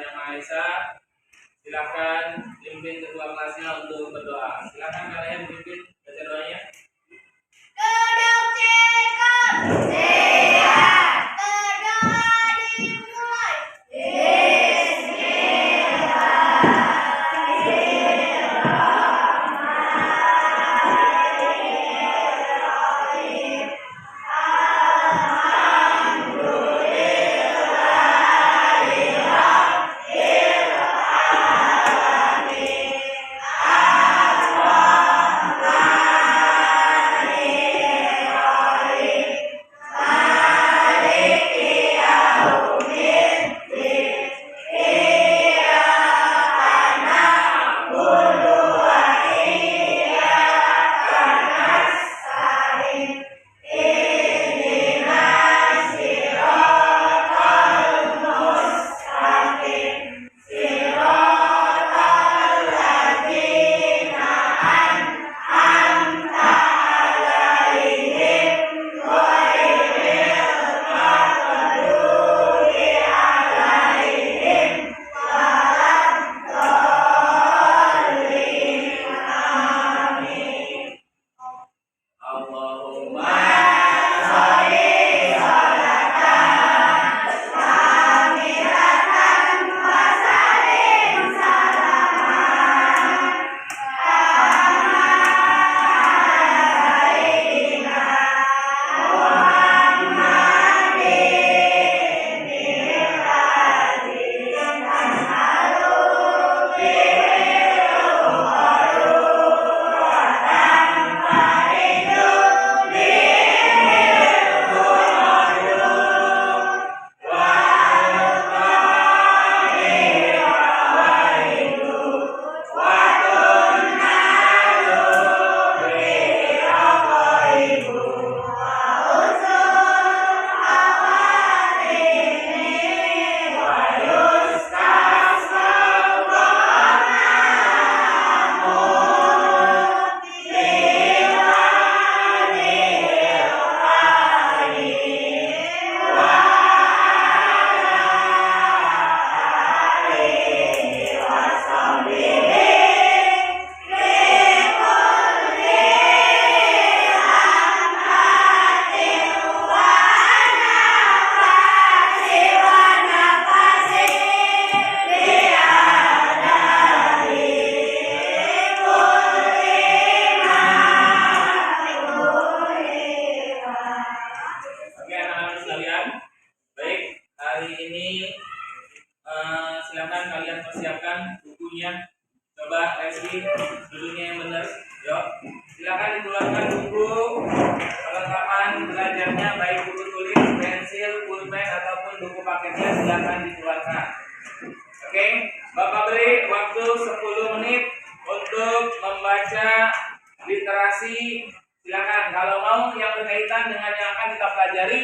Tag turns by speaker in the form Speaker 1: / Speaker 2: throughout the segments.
Speaker 1: Yang Maha Esa. Silakan pimpin ketua kelasnya untuk berdoa. Silakan kalian pimpin baca doanya. Silakan kalian persiapkan bukunya. Coba Leslie dulunya yang benar. Yuk, silakan dikeluarkan buku perlengkapan belajarnya, baik buku tulis, pensil, pulpen ataupun buku paketnya, silakan dikeluarkan. Oke, Bapak beri waktu 10 menit untuk membaca literasi. Silakan, kalau mau yang berkaitan dengan yang akan kita pelajari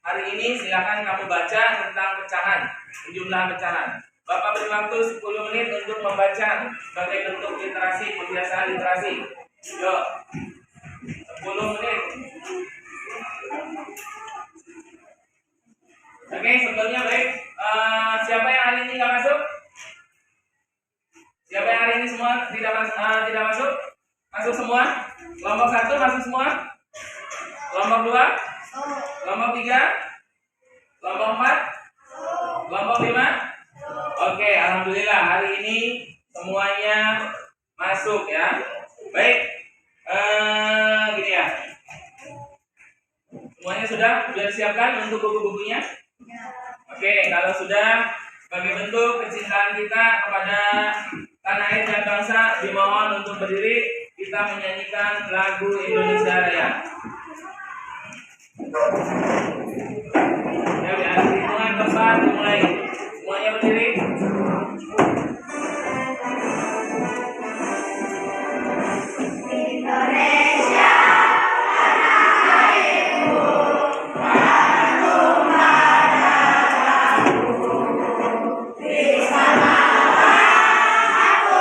Speaker 1: hari ini, silakan kamu baca tentang pecahan, jumlah pecahan. Bapak beri waktu 10 menit untuk membaca sebagai bentuk literasi, kebiasaan literasi. Yuk, 10 menit. Oke, sebelumnya baik. Siapa yang hari ini nggak masuk? Siapa yang hari ini semua tidak masuk? Masuk semua? Kelompok 1 masuk semua? Kelompok 2? Kelompok 3? Kelompok 4? Kelompok 5? Oke, alhamdulillah hari ini semuanya masuk ya. Baik, gini ya. Semuanya sudah disiapkan untuk buku-bukunya? Oke, kalau sudah, sebagai bentuk kecintaan kita kepada tanah air dan bangsa, dimohon untuk berdiri. Kita menyanyikan lagu Indonesia Raya. Ya, di hitungan keempat mulai. Semuanya berdiri.
Speaker 2: Indonesia, bangsaku.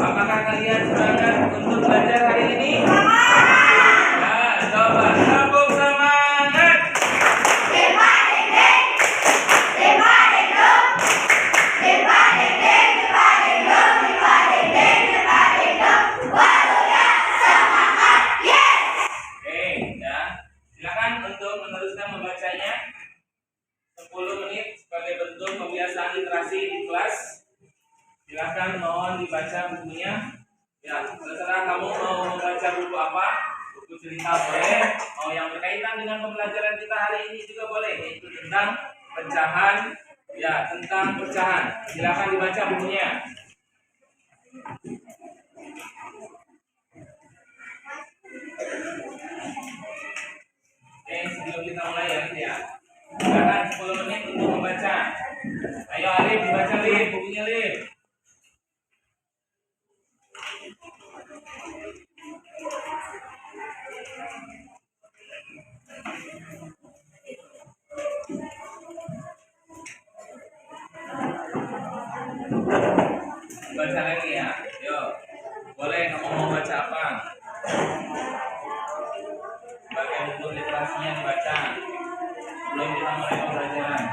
Speaker 1: Apakah kalian semangat untuk belajar hari ini? Nah, coba sambung semangat. Oke, ya. Silakan untuk meneruskan membacanya 10 menit sebagai bentuk pembiasaan literasi di kelas. Silakan mohon dibaca bukunya. Ya, terserah kamu mau membaca buku apa, buku cerita boleh, mau yang berkaitan dengan pembelajaran kita hari ini juga boleh, yaitu tentang pecahan, ya tentang pecahan. Silakan dibaca bukunya. Oke, sebelum kita mulai ya, silakan 10 menit untuk membaca. Ayo Alif, dibaca Alif, bukunya Alif. Baca lagi ya, yuk. Boleh kamu mau baca apa? Bagian bentuk literasinya dibaca. Belum kita mulai pembelajaran.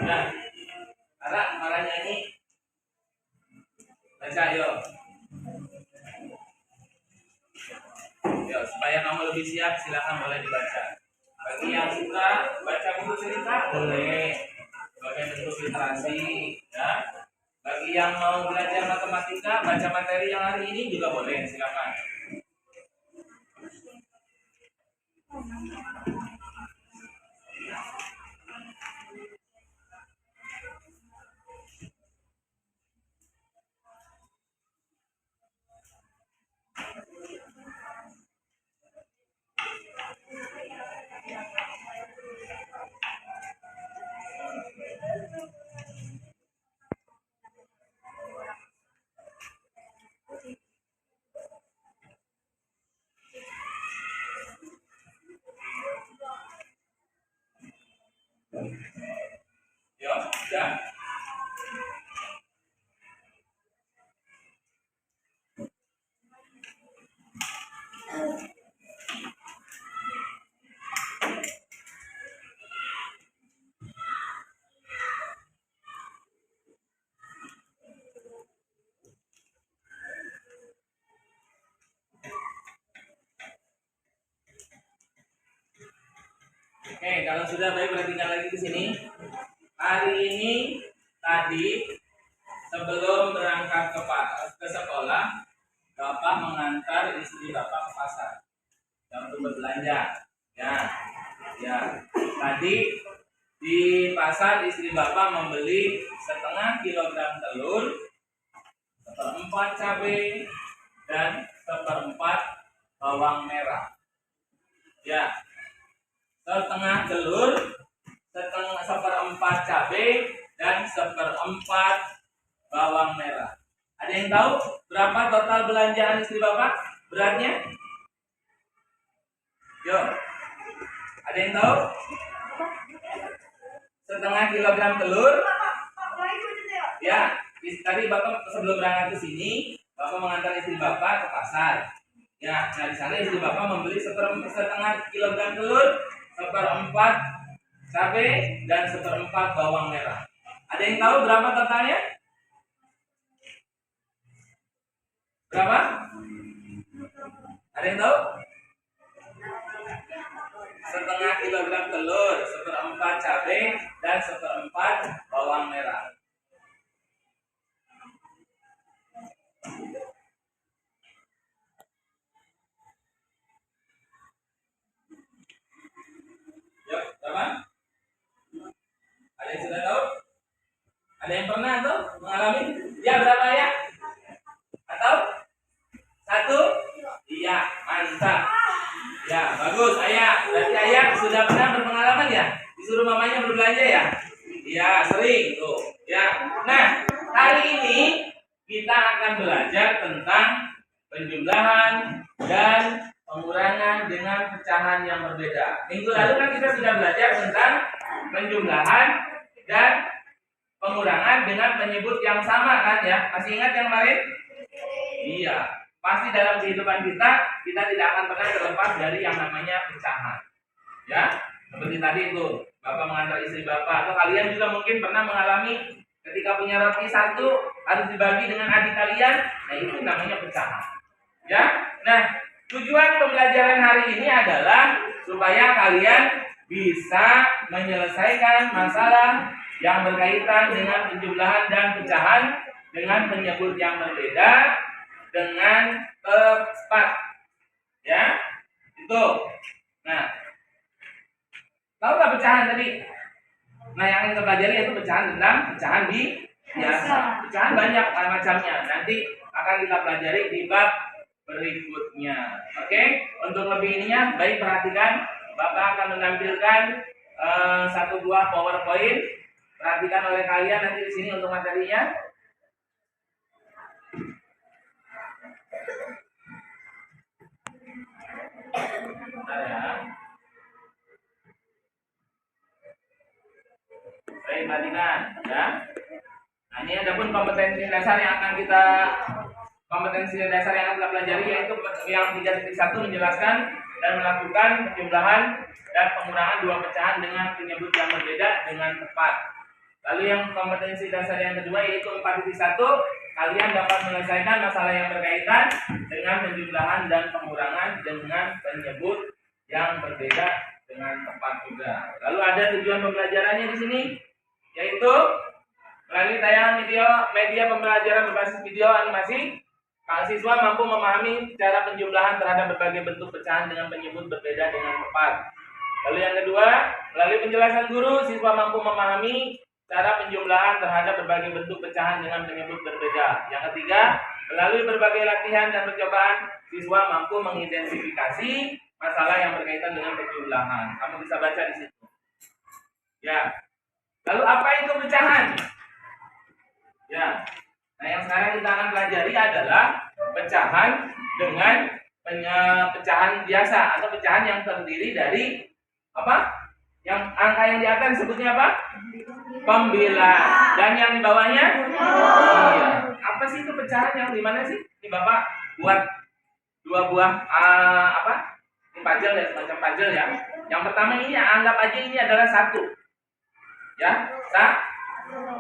Speaker 1: Nah, Ara malah nyanyi. Baca yuk. Yuk, supaya kamu lebih siap, silakan boleh dibaca. Bagi yang suka baca buku cerita boleh, sebagai bentuk literasi, ya. Bagi yang mau belajar matematika, baca materi yang hari ini juga boleh, silakan. Yuk, sudah. Oke, kalau sudah baik perhatikan lagi di sini. Hari ini tadi sebelum berangkat ke sekolah, Bapak mengantar istri Bapak ke pasar untuk berbelanja. Ya, ya. Tadi di pasar istri Bapak membeli setengah kilogram telur, seperempat cabai, dan seperempat bawang merah. Ya, setengah telur, seperempat cabai, dan seperempat bawang merah. Ada yang tahu berapa total belanjaan istri Bapak? Beratnya? Yuk. Ada yang tahu? Setengah kilogram telur. Ya, tadi Bapak sebelum berangkat ke sini, Bapak mengantar istri Bapak ke pasar. Ya, nah di sana istri Bapak membeli setengah kilogram telur, seperempat cabai, dan seperempat bawang merah. Ada yang tahu berapa totalnya? Berapa? Ada yang tahu? Setengah kilogram telur, seperempat cabai, dan seperempat bawang merah. Yuk, berapa? Ada yang sudah tahu? Ada yang pernah tuh mengalami? Ya, berapa ya? Atau? 1? Iya, mantap. Ya, bagus Ayah. Berarti Ayah sudah pernah berpengalaman ya? Disuruh mamanya berbelanja ya? Iya, sering tuh. Ya. Nah, hari ini kita akan belajar tentang penjumlahan dan pengurangan dengan pecahan yang berbeda. Minggu lalu kan kita sudah belajar tentang penjumlahan dan pengurangan dengan penyebut yang sama kan ya? Masih ingat yang kemarin? Iya. Pasti dalam kehidupan kita tidak akan pernah terlepas dari yang namanya pecahan. Ya, seperti tadi itu, Bapak mengantar istri Bapak, atau kalian juga mungkin pernah mengalami ketika punya roti satu harus dibagi dengan adik kalian. Nah, itu namanya pecahan. Ya. Nah, tujuan pembelajaran hari ini adalah supaya kalian bisa menyelesaikan masalah yang berkaitan dengan penjumlahan dan pecahan dengan penyebut yang berbeda dengan tepat. Ya. Itu. Nah, tahu nggak pecahan tadi? Nah, yang kita pelajari itu pecahan tentang pecahan biasa. Pecahan banyak macamnya. Nanti akan kita pelajari di bab berikutnya. Oke? Untuk lebih ininya, baik perhatikan. Bapak akan menampilkan satu buah PowerPoint. Perhatikan oleh kalian nanti di sini untuk materinya. Bentar ya. Baik, perhatikan ya. Nah, ini ada pun kompetensi dasar yang akan kita pelajari, yaitu yang 3.1 menjelaskan dan melakukan penjumlahan dan pengurangan dua pecahan dengan penyebut yang berbeda dengan tepat. Lalu yang kompetensi dasar yang kedua yaitu 4.1, kalian dapat menyelesaikan masalah yang berkaitan dengan penjumlahan dan pengurangan dengan penyebut yang berbeda dengan tepat juga. Lalu ada tujuan pembelajarannya di sini, yaitu melalui tayangan media pembelajaran berbasis video animasi, siswa mampu memahami cara penjumlahan terhadap berbagai bentuk pecahan dengan penyebut berbeda dengan tepat. Lalu yang kedua, melalui penjelasan guru, siswa mampu memahami cara penjumlahan terhadap berbagai bentuk pecahan dengan penyebut berbeda. Yang ketiga, melalui berbagai latihan dan percobaan, siswa mampu mengidentifikasi masalah yang berkaitan dengan penjumlahan. Kamu bisa baca di situ. Ya. Lalu apa itu pecahan? Ya. Nah, yang sekarang kita akan pelajari adalah pecahan dengan pecahan biasa atau pecahan yang terdiri dari apa? Yang angka yang di atas sebutnya apa? Pembilang. Dan yang di bawahnya? Iya. Apa sih itu pecahan yang di mana sih? Ini Bapak buat dua buah ini puzzle ya, semacam puzzle ya. Yang pertama ini anggap aja ini adalah 1. Ya,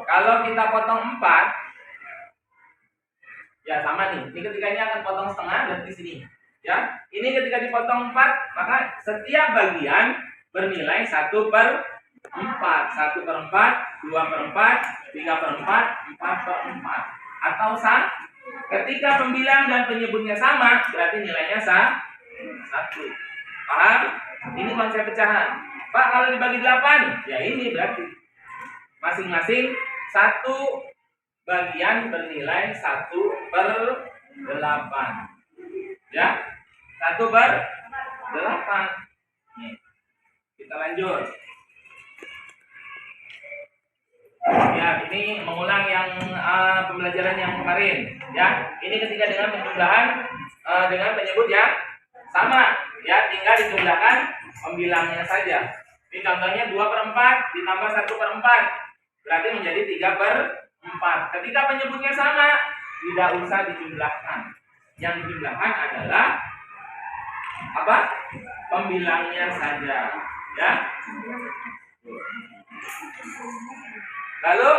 Speaker 1: kalau kita potong 4, ya sama nih. Ini ketika ini akan potong setengah dan di sini. Ya, ini ketika dipotong 4, maka setiap bagian bernilai 1/4, 1/4, 2/4, 3/4, 4/4. Atau ketika pembilang dan penyebutnya sama, berarti nilainya 1. Paham? Ini konsep pecahan. Pak, kalau dibagi 8, ya ini berarti masing-masing 1 bagian bernilai 1/8. Ya, 1/8. Nih, kita lanjut. Ya, ini mengulang yang pembelajaran yang kemarin. Ya, ini ketika dengan penjumlahan dengan penyebut yang sama. Ya, tinggal dijumlahkan pembilangnya saja. Ini contohnya 2/4 ditambah 1/4. Berarti menjadi 3/4. Ketika penyebutnya sama, tidak usah dijumlahkan. Yang dijumlahkan adalah apa? Pembilangnya saja, ya. Lalu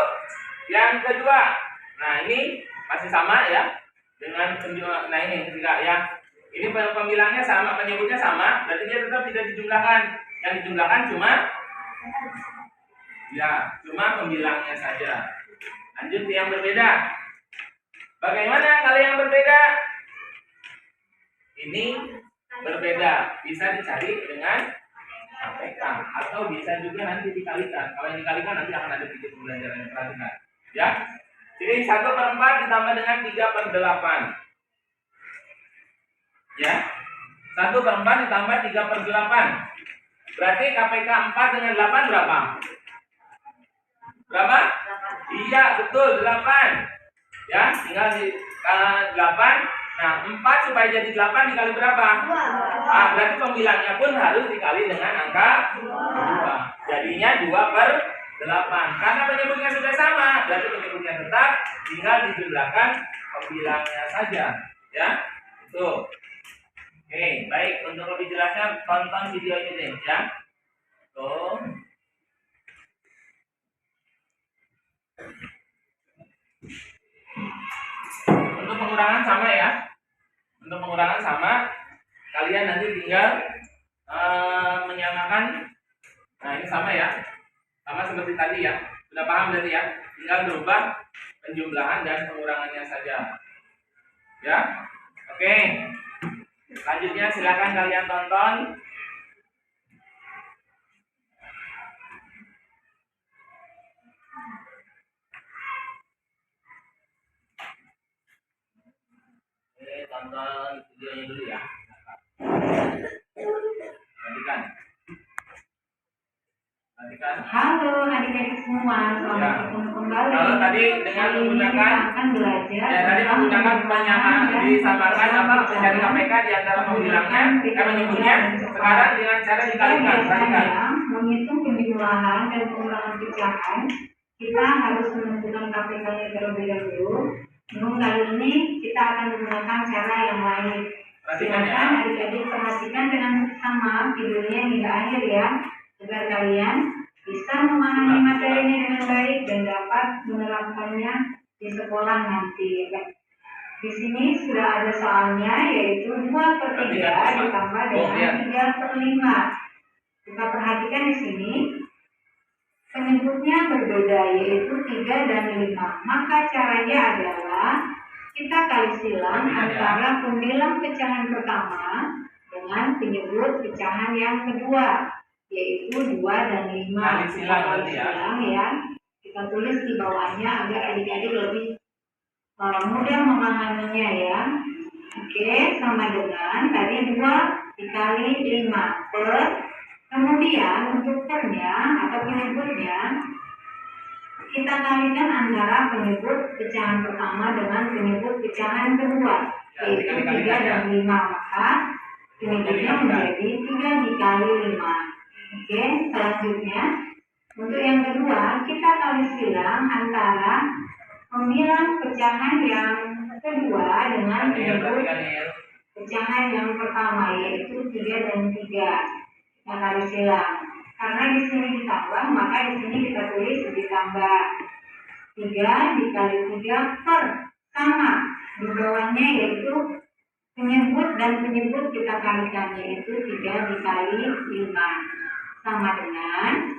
Speaker 1: yang kedua, nah ini masih sama ya dengan penjumlahan. Nah ini ketika ya, ini pembilangnya sama, penyebutnya sama, berarti dia tetap tidak dijumlahkan. Yang dijumlahkan cuma pembilangnya saja. Lanjut yang berbeda. Bagaimana kalau yang berbeda? Ini berbeda, bisa dicari dengan KPK atau bisa juga nanti dikalikan. Kalau yang dikalikan nanti akan ada video pembelajaran, perhatikan. Ya. Jadi 1/4 ditambah dengan 3/8. Ya. 1/4 ditambah 3/8. Berarti KPK 4 dengan 8 berapa? Berapa? Iya, betul, 8. Ya, tinggal di 8 Nah, 4 supaya jadi 8 dikali berapa?
Speaker 2: 2.
Speaker 1: Ah, berarti pembilangnya pun harus dikali dengan angka 2. Jadinya 2/8. Karena penyebutnya sudah sama, berarti penyebutnya tetap, tinggal dijumlahkan pembilangnya saja. Ya, itu. Oke, baik. Untuk lebih jelasnya tonton video ini deh, ya. Tuh. Untuk pengurangan sama ya. Untuk pengurangan sama, kalian nanti tinggal menyamakan. Nah, ini sama ya. Sama seperti tadi ya. Sudah paham berarti ya? Tinggal berubah penjumlahan dan pengurangannya saja. Ya. Oke. Selanjutnya silakan kalian tonton. Oke, tonton videonya dulu ya. Perhatikan.
Speaker 2: Halo adik-adik semua, selamat bertemu kembali.
Speaker 1: Kalau tadi dengan menggunakan
Speaker 2: akan belajar.
Speaker 1: Ya, tadi menggunakan penyamaan disamakan apa mencari KPK di antara pembilangnya, menyebutnya. Sekarang dengan cara dikalikan. Perhatikan.
Speaker 2: Menghitung penjumlahan dan pengurangan pecahan, kita harus menentukan KPK-nya terlebih dahulu. Namun kali ini kita akan menggunakan cara yang lain.
Speaker 1: Perhatikan ya.
Speaker 2: Silakan adik-adik perhatikan dengan seksama videonya hingga akhir ya, agar kalian bisa memahami materinya dengan baik dan dapat menerapkannya di sekolah nanti. Di sini sudah ada soalnya, yaitu 2/3 ditambah dengan 3/5. Kita perhatikan di sini penyebutnya berbeda, yaitu 3 dan 5. Maka caranya adalah kita kali silang antara pembilang pecahan pertama dengan penyebut pecahan yang kedua, yaitu 2 dan 5.
Speaker 1: Kali silang
Speaker 2: ya. Kita tulis di bawahnya agar adik-adik lebih mudah memahaminya ya. Oke, sama dengan tadi 2 dikali 5 per, kemudian untuk pernya atau penyebutnya kita kalikan antara penyebut pecahan pertama dengan penyebut pecahan kedua, yaitu 3 dan 5. Maka penyebutnya menjadi 3 dikali 5. Oke, selanjutnya untuk yang kedua kita kali silang antara pembilang pecahan yang kedua dengan penyebut pecahan yang pertama, yaitu 3 dan 3. Kita kali silang. Karena di sini ditambah, maka di sini kita tulis ditambah. 3 dikali 3 per, sama di bawahnya yaitu penyebut dan penyebut kita kalikan, yaitu 3 dikali 5 sama dengan,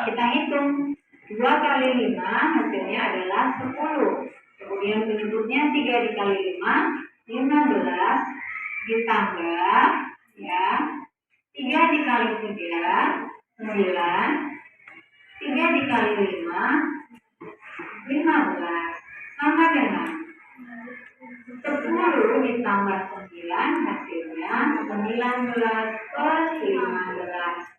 Speaker 2: kita hitung 2 kali 5 hasilnya adalah 10. Kemudian penyebutnya 3 dikali 5, 15 ditambah ya 3 dikali 3, 9. 3 dikali 5, 15 sama dengan 10 ditambah 9 hasilnya 19/15.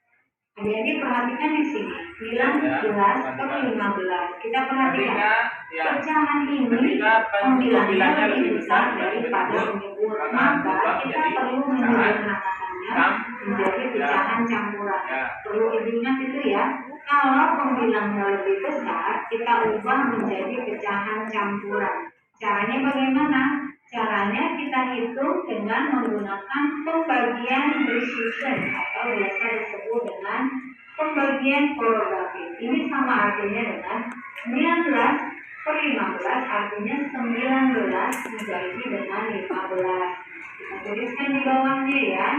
Speaker 2: Adik-adik perhatikan di sini 19/15. Kita perhatikan pecahan ini pembilangnya lebih besar daripada penyebut, maka kita perlu menyederhanakannya menjadi pecahan campuran. Perlu diingat itu ya. Kalau pembilangnya lebih besar, kita ubah menjadi pecahan campuran. Caranya bagaimana? Caranya kita hitung dengan menggunakan pembagian precision atau biasa disebut dengan pembagian korogatif. Ini sama artinya dengan 19/15, artinya 19 dibagi dengan 15. Kita tuliskan di bawahnya ya.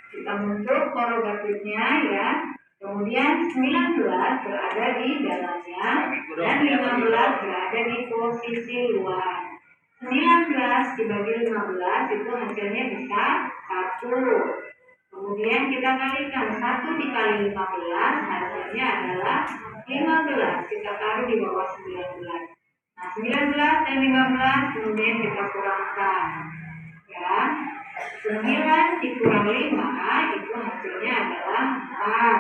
Speaker 2: Kita bentuk korogatifnya ya. Kemudian 19 berada di dalamnya dan 15 berada di posisi luar. 19 dibagi 15 itu hasilnya bisa 1. Kemudian kita kalikan 1 dikali 15 hasilnya adalah 15. Kita taruh di bawah 19. Nah 19 dan 15 kemudian kita kurangkan ya. 9 dikurang 5 itu hasilnya adalah 4.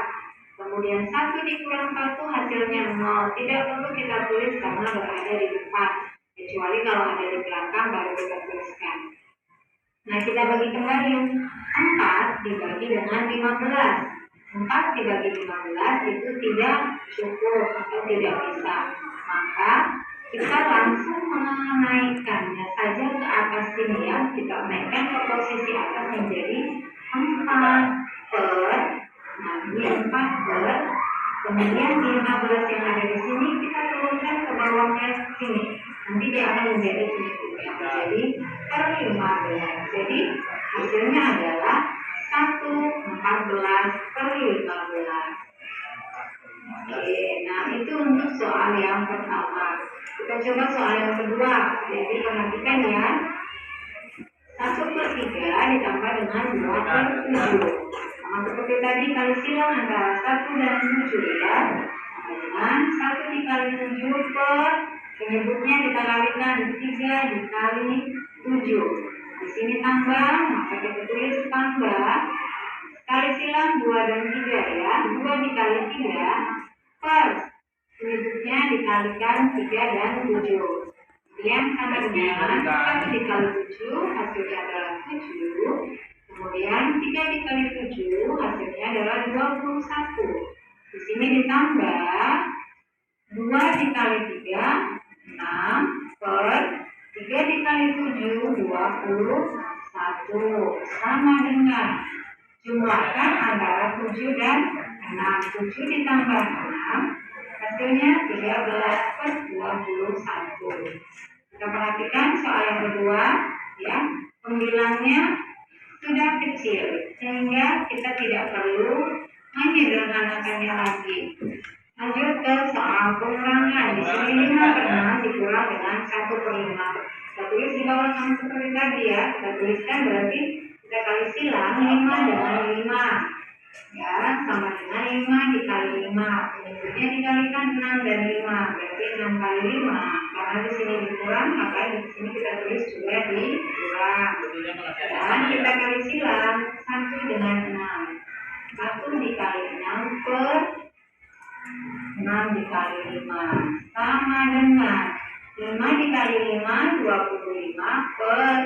Speaker 2: Kemudian 1 dikurang 1 hasilnya 0. Tidak perlu kita tulis karena berada di depan. Jadi kecuali kalau ada di belakang baru kita tuliskan. Nah, kita bagi kembali 4 dibagi dengan 15. 4 dibagi 15 itu tidak cukup atau tidak bisa. Maka kita langsung menaikkannya saja ke atas sini ya. Kita naikkan ke posisi atas menjadi 4 per, nah ini 4 per, kemudian 15 yang ada di sini kita turunkan ke bawahnya sini. Nanti dia akan menjadi bentuknya menjadi per 15. Jadi hasilnya adalah 1/14 per 15. Oke, nah itu untuk soal yang pertama. Kita coba soal yang kedua. Jadi perhatikan ya. 1/3 ditambah dengan 2/7. Sama seperti tadi kali silang antara 1 dan 7 ya. Sama dengan 1 dikali 7 per, penyebutnya kita kalikan 3 dikali 7. Di sini tambah, maka kita tulis tambah. Kali silang 2 dan 3 ya. 2 dikali 3 per, penyebutnya dikalikan 3 dan 7. Kemudian sama dengan 1 dikali 7 hasilnya adalah 7. Kemudian 3 dikali 7 hasilnya adalah 21. Di sini ditambah 2 dikali 3 6 per 3 dikali 7 21. Sama dengan jumlahkan antara 7 dan 6. 7 ditambah 6 hasilnya 13/21. Kita perhatikan soal yang kedua ya. Pembilangnya sudah kecil sehingga kita tidak perlu menyederhanakannya lagi. Lanjut ke soal pengurangan. Di sini 5/6 dikurang dengan 1/5. Kita tulis di bawah sama seperti tadi ya. Kita tuliskan berarti kita kali silang 5 dengan 5. Ya, sama dengan 5 dikali 5. Penyebutnya dikalikan 6 dan 5. Berarti 6 kali 5. Karena di sini dikurang, maka di sini kita tulis juga dikurang. Dan kita kali silang 1 dengan 6. 1 dikali 6 per 6 dikali 5. Sama dengan 5 dikali 5, 25 per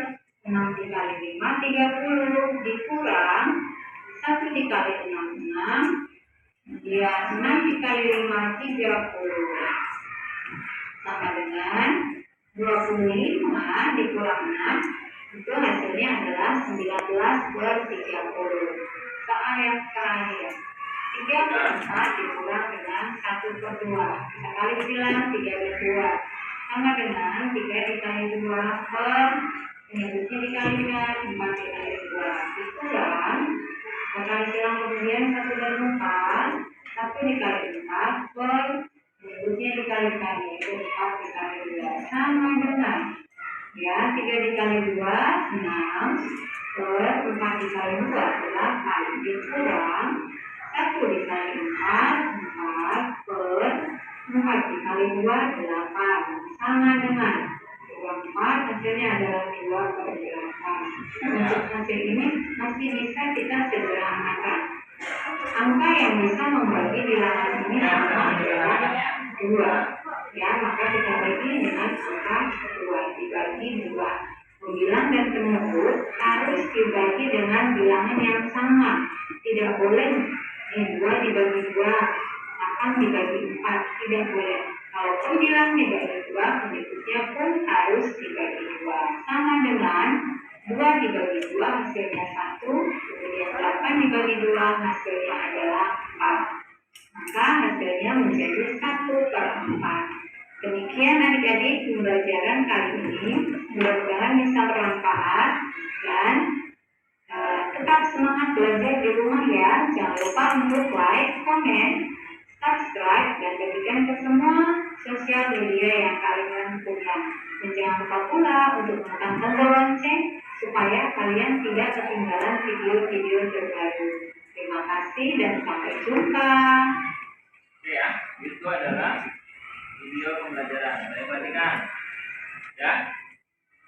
Speaker 2: 6 dikali 5, 30 dikurang 1 dikali 6, 6. Kemudian 6 dikali 5, 30. Sama dengan 25 dikurang 6. Itu hasilnya adalah 19/30. Soal yang terakhir. 3/4 dikurang dengan 1/2. Kita kali silang 3/2. Sama dengan 3 dikali 2 per, penyebutnya dikalikan 4 dikali 2. Dikurang, kita kali silang kemudian 1 dan 4. 1 dikali 4 per, penyebutnya dikalikan yaitu 4 dikali 2. Sama dengan ya 3 dikali 2 6 per 4 dikali 2 8. Dikurang 1 dikali 4 4 per 4 dikali 2 8. Sama dengan 4 hasilnya adalah 2/8. Untuk hasil ini masih bisa kita sederhanakan. Angka yang bisa membagi bilangan ini adalah 2. Ya, maka kita bagi dengan angka 2. Dibagi 2. Pembilang dan penyebut harus dibagi dengan bilangan yang sama. Tidak boleh 2 dibagi 2, 8 dibagi 4. Tidak boleh. Kalau pembilang dibagi 2, penyebutnya pun harus dibagi 2. Sama dengan 2 dibagi 2 hasilnya 1. Kemudian 8 dibagi 2 hasilnya adalah 4. Maka hasilnya menjadi 1/4. Demikian adik-adik pembelajaran kali ini. Mudah-mudahan bisa bermanfaat dan tetap semangat belajar di rumah ya. Jangan lupa untuk like, komen, subscribe, dan bagikan ke semua sosial media yang kalian punya. Dan jangan lupa pula untuk menekan tombol lonceng supaya kalian tidak ketinggalan video-video terbaru. Terima kasih dan sampai jumpa.
Speaker 1: Oke ya, itu adalah video pembelajaran. Saya perhatikan ya.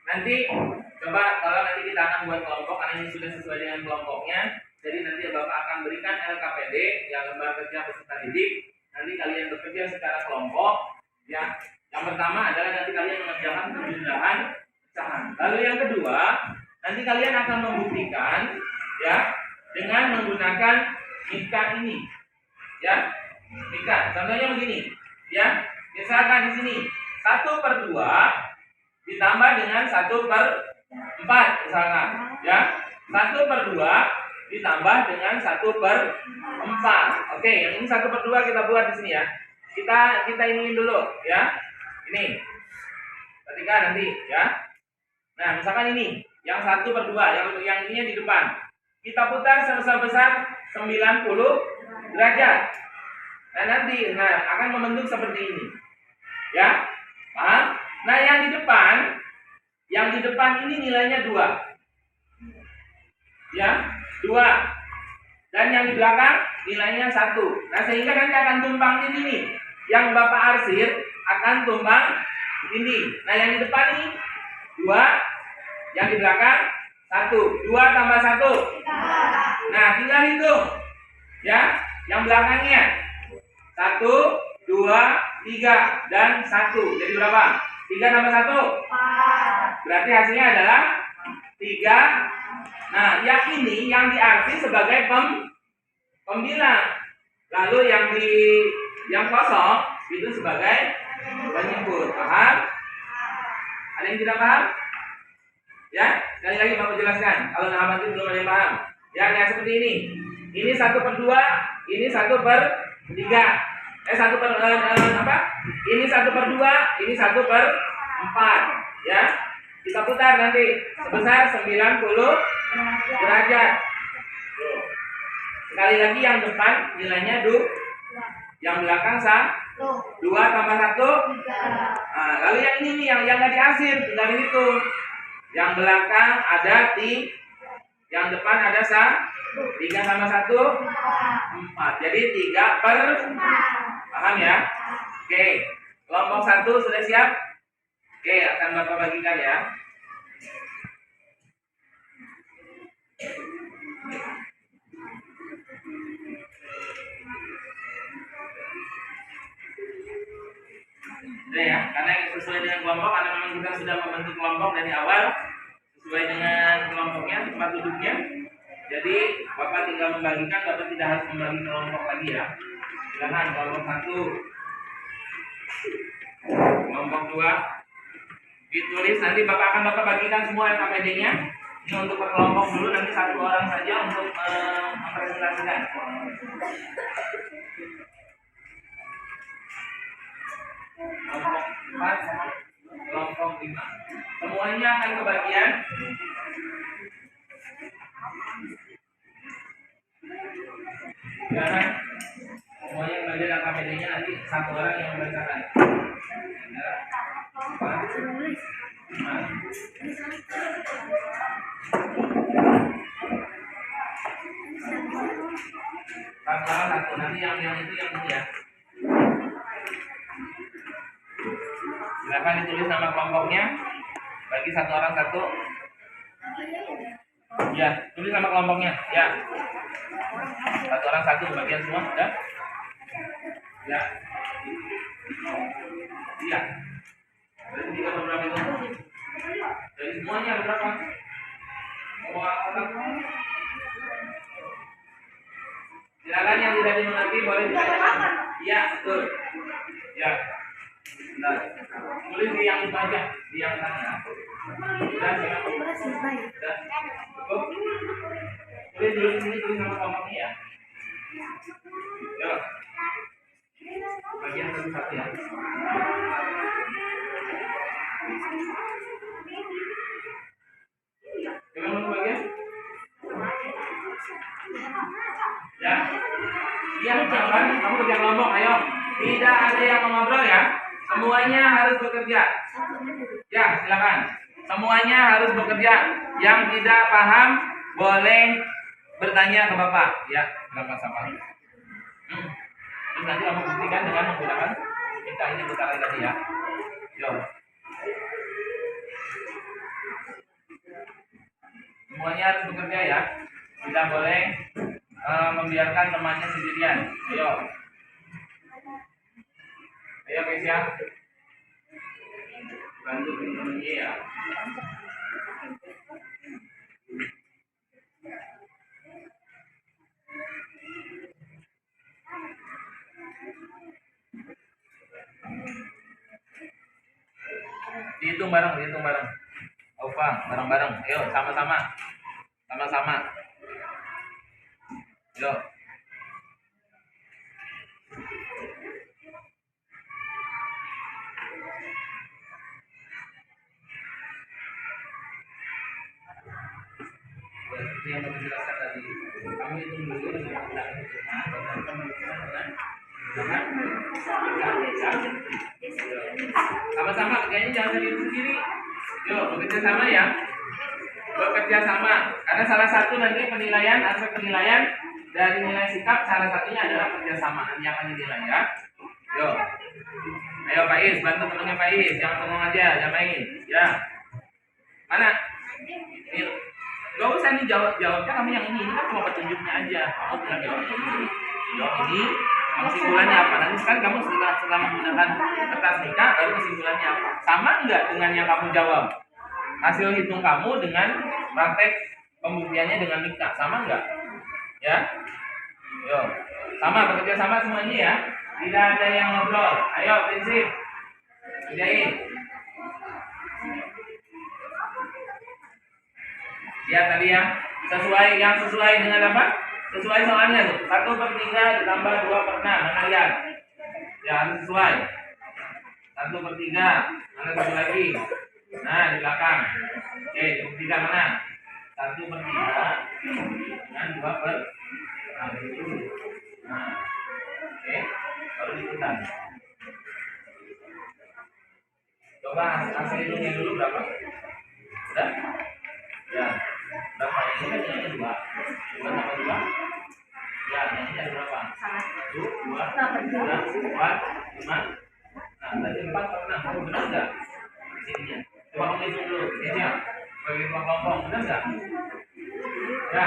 Speaker 1: Nanti coba kalau nanti kita akan buat kelompok karena ini sudah sesuai dengan kelompoknya. Jadi nanti Bapak akan berikan LKPD yang lembar kerja peserta didik. Nanti kalian bekerja secara kelompok ya. Yang pertama adalah nanti kalian mengerjakan 7 kita akan membuktikan ya dengan menggunakan mika ini. Ya. Mika. Contohnya begini, ya. Misalkan di sini 1/2 ditambah dengan 1/4 misalkan, ya. 1/2 ditambah dengan 1/4. Oke, yang ini 1/2 kita buat di sini ya. Kita iniin dulu ya. Ini. Ketika nanti ya. Nah, misalkan ini yang 1/2, yang ininya di depan. Kita putar sebesar 90 derajat. Nah, nanti akan membentuk seperti ini. Ya. Paham? Nah, yang di depan ini nilainya 2. Ya, 2. Dan yang di belakang nilainya 1. Nah, sehingga nanti akan tumpang ini nih. Yang Bapak arsir akan tumpang ini. Nah, yang di depan ini 2, yang di belakang 1. 2 tambah 1. Nah, tinggal hitung. Ya, yang belakangnya 1, 2, 3 dan 1. Jadi berapa? 3 tambah 1? 4. Berarti hasilnya adalah 3. Nah, yang ini yang diarsir sebagai pembilang. Lalu yang kosong itu sebagai penyebut. Paham? Ada yang tidak paham? Ya, sekali lagi Bapak jelaskan. Kalau sahabat itu belum ada yang paham. Ya, yang seperti ini. Ini 1/2, ini 1/3. 1/4. Ini 1/2, ini 1/4. Ya. Kita putar nanti sebesar 90 derajat. Sekali lagi yang depan nilainya 2, yang belakang 2 tambah 1. Nah, lalu yang ini nih yang nggak diarsir, tinggal dihitung. Yang belakang ada yang depan ada 3 tambah 1 4. Jadi 3/4. Paham ya? Oke. Kelompok 1 sudah siap? Oke, akan Bapak bagikan ya. Sudah ya, karena sesuai dengan kelompok, karena memang kita sudah membentuk kelompok dari awal sesuai dengan kelompoknya, tempat duduknya. Jadi Bapak tinggal membagikan, Bapak tidak harus membagi kelompok lagi ya. Silakan kelompok 1, kelompok 2 ditulis, nanti Bapak akan bagikan semua KPD-nya. Ini untuk per kelompok dulu, nanti 1 orang saja untuk mempresentasikan. Kelompok 4 sama kelompok 5. Semuanya akan kebagian. Jangan semuanya kebagian KPD-nya, nanti 1 orang yang membacakan. Salah 1, nanti yang itu yang ini ya. Silakan ditulis nama kelompoknya. Bagi 1 orang 1. Ya, tulis nama kelompoknya. Ya. 1 orang 1 bagian semua, sudah? Ya. Iya. Dari 3 berapa itu? Dari semuanya berapa? Semua orang. Silakan yang tidak dimengerti boleh ditanyakan. Iya, betul. Ya. Nah, tulis di yang itu aja, di yang tanya. Sudah, sudah. Cukup. Tulis dulu sini, tulis nama kelompoknya ya. Yuk. Bagian satu-satu ya. Gimana bagian? Ya. Iya, kamu kerja kelompok, ayo. Tidak ada yang mengobrol ya. Semuanya harus bekerja. Ya, silakan. Semuanya harus bekerja. Yang tidak paham boleh bertanya ke Bapak. Ya, silakan sama. Terus nanti kamu buktikan dengan menggunakan minta ini putaran tadi ya. Yo. Semuanya harus bekerja ya. Tidak boleh membiarkan temannya sendirian. Ayo. Ayo guys ya. Bantu teman-temannya ya. Dihitung bareng. Alfa, bareng-bareng. Ayo, sama-sama. Yuk. Seperti yang kami jelaskan tadi, kami hitung dulu dengan menggunakan hitungan, dan kami hitungan dengan sama-sama, kerjanya jangan sendiri. Yuk, bekerja sama ya. Bekerja sama. Karena salah satu nanti aspek penilaian dari nilai sikap, salah satunya adalah kerjasama. Nanti akan dinilai ya. Yuk. Ayo Pak Is, bantu temannya Pak Is. Jangan ngomong aja, jangan main. Ya. Mana? Yuk. Gak usah nih jawabnya kamu yang ini kan cuma petunjuknya aja. Kamu bilang jawab ini. Kesimpulannya apa? Nanti sekarang kamu setelah menggunakan kertas nikah, baru kesimpulannya apa? Sama enggak dengan yang kamu jawab? Hasil hitung kamu dengan praktek pembuktiannya dengan nikah, sama enggak? Ya? Yo, sama, bekerja sama semuanya ya. Tidak ada yang ngobrol. Ayo, prinsip. Kerjain. Lihat tadi ya, sesuai dengan apa? Sesuai soalnya tuh. 1/3 ditambah 2/6. Mana lihat? Ya harus sesuai. 1/3. Mana satu lagi? Nah di belakang. Oke, 1/3 mana? 1/3 dengan 2/6. Nah, oke, baru diputar. Coba hasil hitungnya dulu berapa? Udah? Ya, berapa? Ini kan ini 2 tambah 2. Ya, ini ada berapa? 1, 2, 3, 4, 5. Nah, tadi 4/6. Kamu benar nggak? Di sininya. Coba kamu hitung dulu. Ini ya. Bagi kelompok, benar nggak? Ya.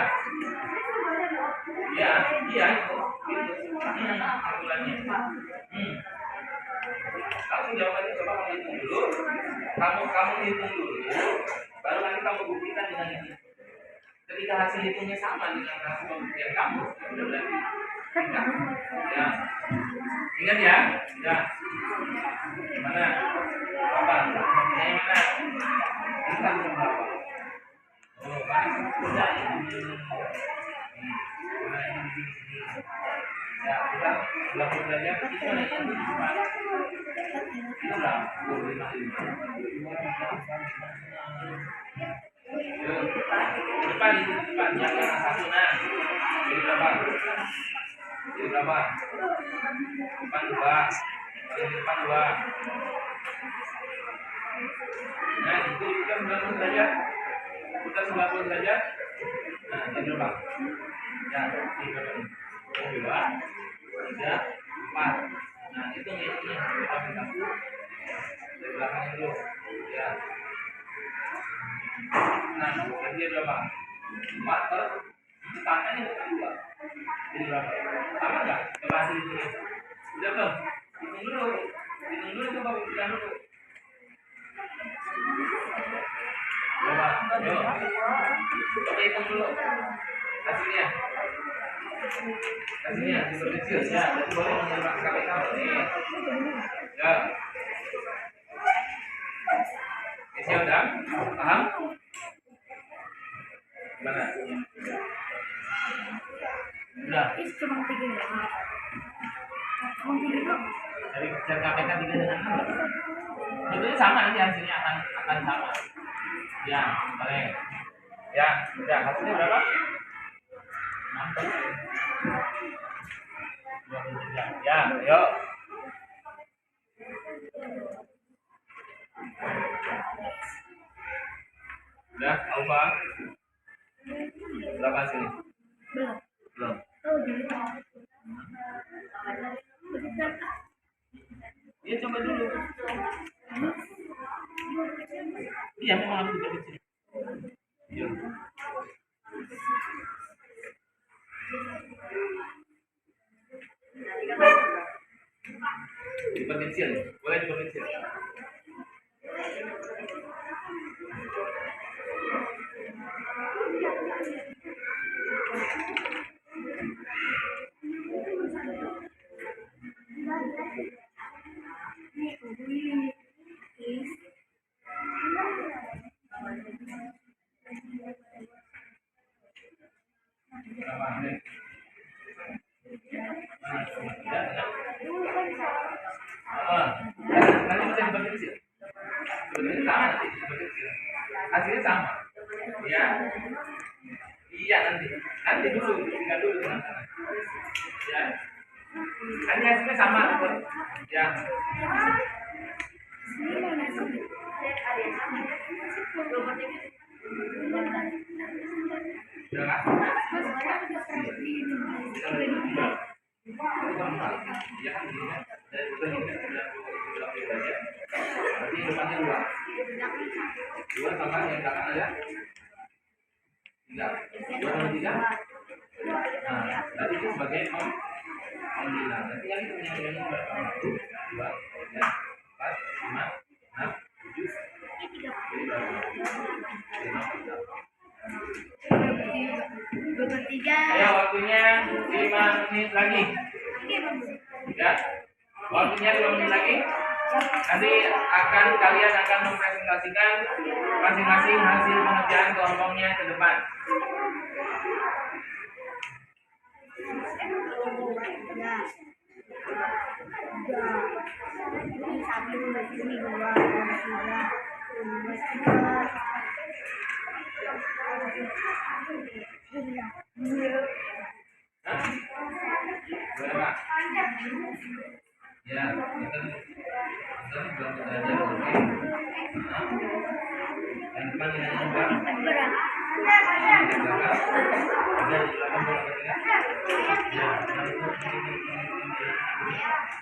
Speaker 1: Ya, iya itu. Kesimpulannya. Kamu jawabannya coba kamu hitung dulu. Kamu hitung dulu. Baru nanti kamu buktikan dengan ini. Ketika hasil hitungnya sama dengan hasil pembuktian kamu, sudah berarti ya. Ingat ya, ya. Mana? Apa? Yang mana? Ini kan berapa? Oh, kan sudah ini. Mana ini? Ya, kita 20 derajat itu mana yang depan? Itu berapa? 25. Depan itu depan yang satu nah. Jadi berapa? Depan 2. Depan 2. Nah itu juga 90 derajat. Kita 90 derajat. Nah jadi berapa? Ya ini berapa? 2, 3, 4. Nah itu ini kita beri 1 dari belakangnya dulu. Ya. Nah, jadi berapa? 4 per tangkanya bukan 2. Jadi berapa? Sama enggak? Coba hasil hitungnya. Udah belum? Hitung dulu coba buktikan dulu. Coba, yuk. Coba hitung dulu. Hasilnya diperkecil ya. Jadi boleh menerima KPK nih. Ya. Isi udah? Paham? Gimana? Udah.
Speaker 3: Cuma 3 ya.
Speaker 1: Dari kerja KPK 3 dengan 6. Itu sama nanti hasilnya akan sama. Ya, boleh. Ya, udah hasilnya berapa? 6. 23. Ya, yuk. Udah, Alfa. Berapa sini? Belum.
Speaker 3: Oh, jadi
Speaker 1: Ya coba dulu. Iya, memang harus diperkecil. Iya. Diperkecil, boleh diperkecil. Tidak, tidak. Nanti bisa diperkecil. Sebenarnya sama nanti diperkecil. Hasilnya sama. Ya. Iya nanti dulu, tinggal dulu dengan sana. Ya. Nanti hasilnya sama gitu. Ya. Udah kan? Ya kan gini kan? Dari bukan ini kan sudah aja. Berarti depannya dua. Dua sama yang belakang ada. Tiga. Dua sama tiga. Nah, berarti itu sebagai pembina. Nanti yang itu yang ini berapa? Satu, dua, tiga, empat, lima, enam, tujuh. Jadi berapa? Lima, enam. Ayo waktunya 5 menit lagi. Ya, waktunya 5 menit lagi. Nanti kalian akan mempresentasikan masing-masing hasil pengerjaan kelompoknya ke depan. Hah? Berapa? Ya, kita belum belajar oke. Yang depan ini yang berapa? Yang belakang. Ada di belakang berapa tiga? Ya,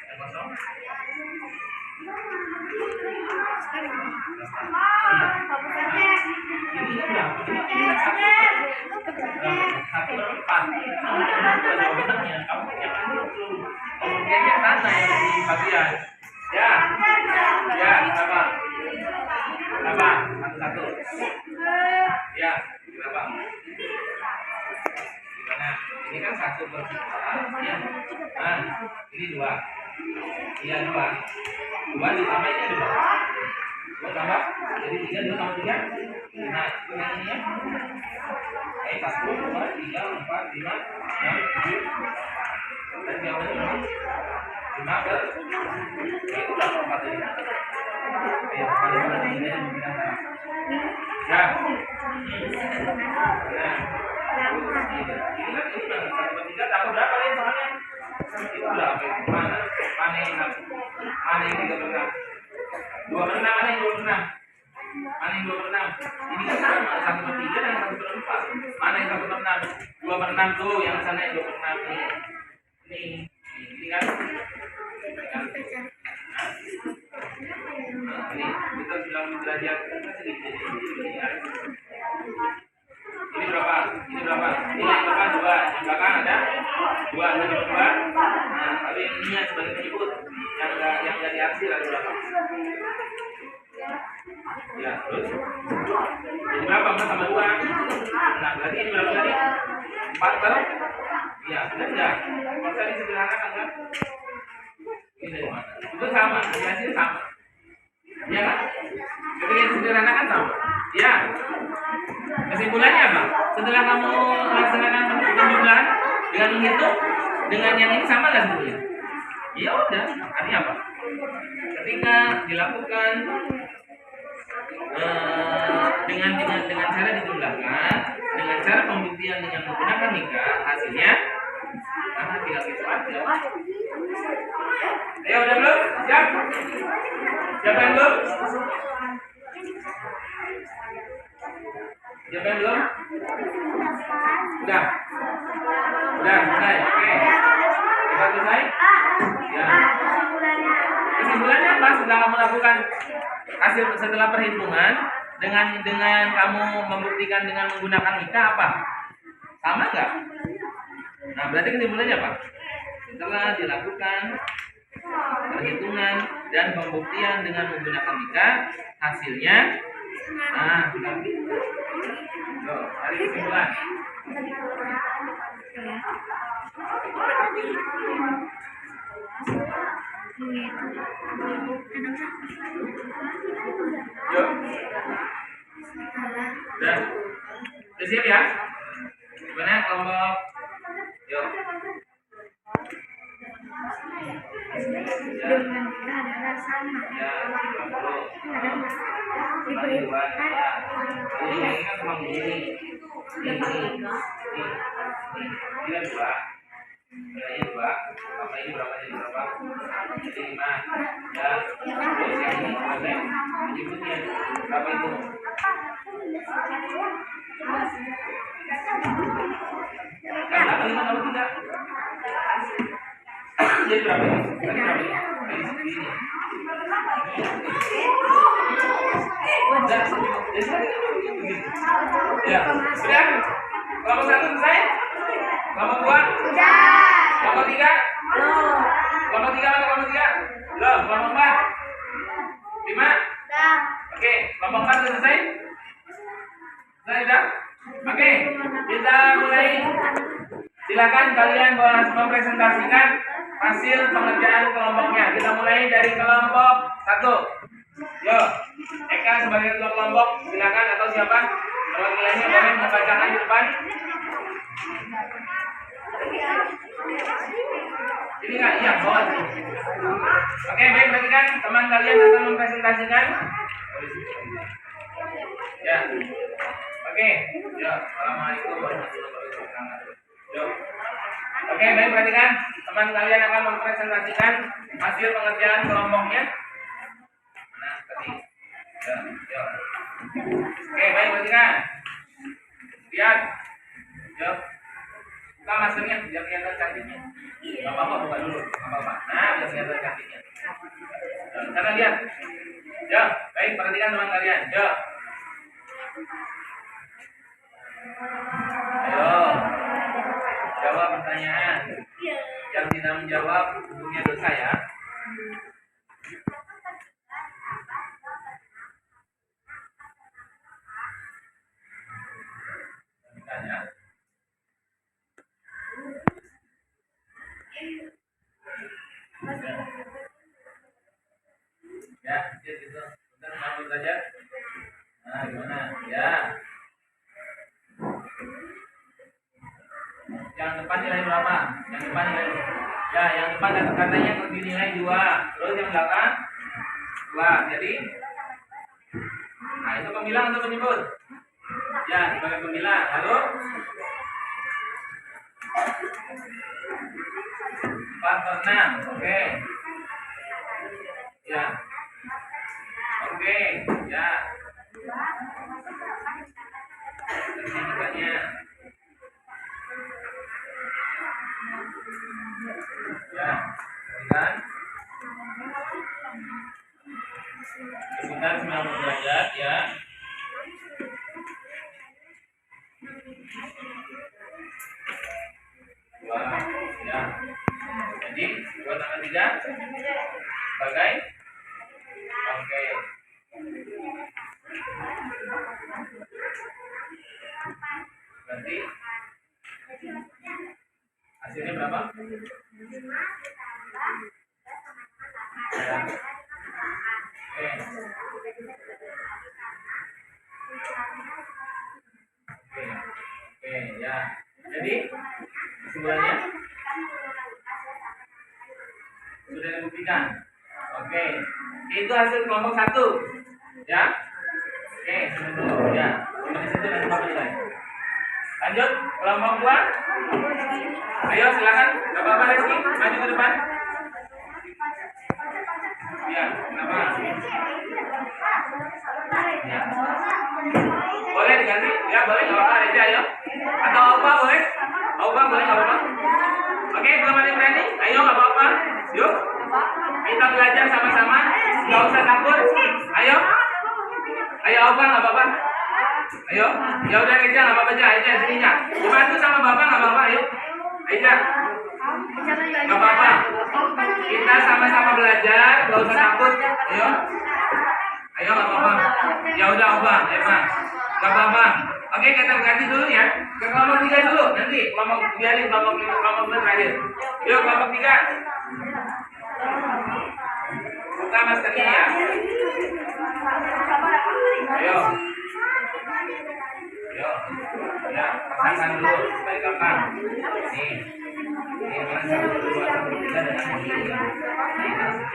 Speaker 1: yang kosong. Ini berapa? Satu berempat. Jawabannya kamu jangan lucu. Kemudiannya sana yang di bagian. Ya, ya, berapa? Berapa? Satu. Ya, berapa? Gimana? Ini kan 1/3. Ya. Nah, ini 2. Iya 2. 2 ditambah ini 2. 2 tambah. Jadi 3 2 tambah 3. Nah, itu yang ini ya. 1, 2, 3, 4, 5, 6, 7. Dan jawabannya berapa? 5 ke. Itu berapa 4 tadi? Ayo, kalian ini yang menggunakan. Ya. Nah. Ini kan 1/3 tambah berapa ya soalnya? Itu berapa itu? Mana yang 3/6? 2/6 mana yang 2/6? Mana yang 2/6? Ini kan sama 1/3 dan 1/4. Mana yang 1/6? 2/6 tuh yang sana yang 2/6 nih. Ini kan. Nah, ini kita 90 derajat. Ini berapa? Ini berapa? Ini yang depan 2, yang belakang ada 2, 2. Nah, tapi yang ini sebagai penyebut yang enggak diarsir ada berapa? Ya, terus ini berapa? 4 tambah 2. Nah, berarti ini berapa tadi? 4 per? Iya, benar enggak? Bisa disederhanakan kan? Ini dari mana? Itu sama, hasilnya sama. Iya kan? Ketika disederhanakan sama. Ya. Kesimpulannya apa? Setelah kamu melaksanakan penjumlahan dengan menghitung dengan yang ini sama nggak sebetulnya? Ya udah, artinya apa? Ketika dilakukan dengan cara dijumlahkan, dengan cara pembuktian dengan menggunakan nikah, hasilnya tinggal gitu aja. Ayo udah belum? Siap? Siapa yang belum? Siapa yang belum? Udah selesai. Oke. Kita selesai? Ya. Kesimpulannya apa? Setelah kamu lakukan hasil setelah perhitungan dengan kamu membuktikan dengan menggunakan nikah apa? Sama nggak? Nah, berarti kesimpulannya apa? Setelah dilakukan perhitungan dan pembuktian dengan menggunakan nikah, hasilnya tinggal gitu. Dari kesimpulan. Yuk. Udah siap ya? Gimana kelompok? Yuk.
Speaker 3: dengan keadaan sama
Speaker 1: Ya, 50.
Speaker 3: diberi
Speaker 1: Ya. Ini kan cuma begini. Ini kan 2. Nilainya 2. Tambah ini berapa jadi berapa? Jadi 5. Ya. Terus yang ini berapa? Berikutnya berapa itu? Berapa 5 tambah 3? Jadi berapa ini? Tadi berapa ini? Tadi segini. Ya, sudah? Kelompok 1 selesai? Kelompok 2? Kelompok 3? Kelompok 3 mana kelompok 3? Belum, kelompok 4? 5? Oke, kelompok 4 sudah selesai? Sudah? Oke, kita mulai. Silakan kalian mempresentasikan hasil pengerjaan kelompoknya. Kita mulai dari kelompok 1. Yo, Eka sebagai ketua kelompok, silakan, atau siapa perwakilannya boleh membacakan di depan. Ini nggak? Iya, bawah. Oke, baik, perhatikan teman kalian akan mempresentasikan. Ya, oke. Ya, assalamualaikum warahmatullahi wabarakatuh. Yo. Oke, baik, perhatikan teman kalian akan mempresentasikan hasil pengerjaan kelompoknya. Nah, tadi. Ya, yo. Oke, baik, perhatikan. Lihat. Yo. Buka maskernya biar kelihatan cantiknya. Gak apa-apa, buka dulu. Gak apa-apa. Nah, biar kelihatan cantiknya. Karena lihat. Ya, baik, perhatikan teman kalian. Ya. Ayo. Jawab pertanyaan. Yang tidak menjawab hukumnya dosa ya. Tanya. Ya, gitu. Bentar mampir saja. Nah, gimana? Ya. Yang depan nilai berapa? Yang depan nilai. Ya, yang depan katanya dinilai 2. Terus yang belakang 2. Jadi nah, itu pembilang atau penyebut? Ya, sebagai pembilang. Lalu 4/6. Oke. Ya. Oke, ya. Ini katanya. Ya, kan? Sekitar 90 derajat ya. Wah, ya. Jadi 2/3 sebagai oke. Berarti hasilnya berapa? Ya. Oke. Oke, ya. Jadi kesimpulannya sudah dibuktikan. Oke. Itu hasil kelompok 1. Ya. Oke, dulu ya. Di situ nanti Bapak nilai. Lanjut kelompok 2. Ayo silakan, Bapak Reski maju ke depan. Ya, kenapa? Ya. Boleh diganti? Ya, boleh, nggak apa-apa aja, ayo. Atau apa boleh? Apa boleh, nggak apa-apa. Oke, belum ada yang berani? Ayo, nggak apa-apa. Yuk, kita belajar sama-sama. Nggak usah takut. Ayo, ayo, apa nggak apa-apa. Ayo, ya udah Reza, nggak apa-apa aja, aja sininya. Dibantu sama bapak nggak apa-apa, ayo. Aja, nggak apa-apa. Kita sama-sama belajar, nggak usah takut. Ayo, ayo nggak apa-apa. Ya udah Oba, Eva, nggak apa-apa. Oke, kita ganti dulu ya. Ke kelompok 3 dulu, nanti kelompok biarin kelompok 2 terakhir. Yuk kelompok 3. Buka maskernya ya. Ayo. Ayo. Ya, pasangkan dulu supaya gampang. Nih. Ini mana 1, 2, 3 dan 4.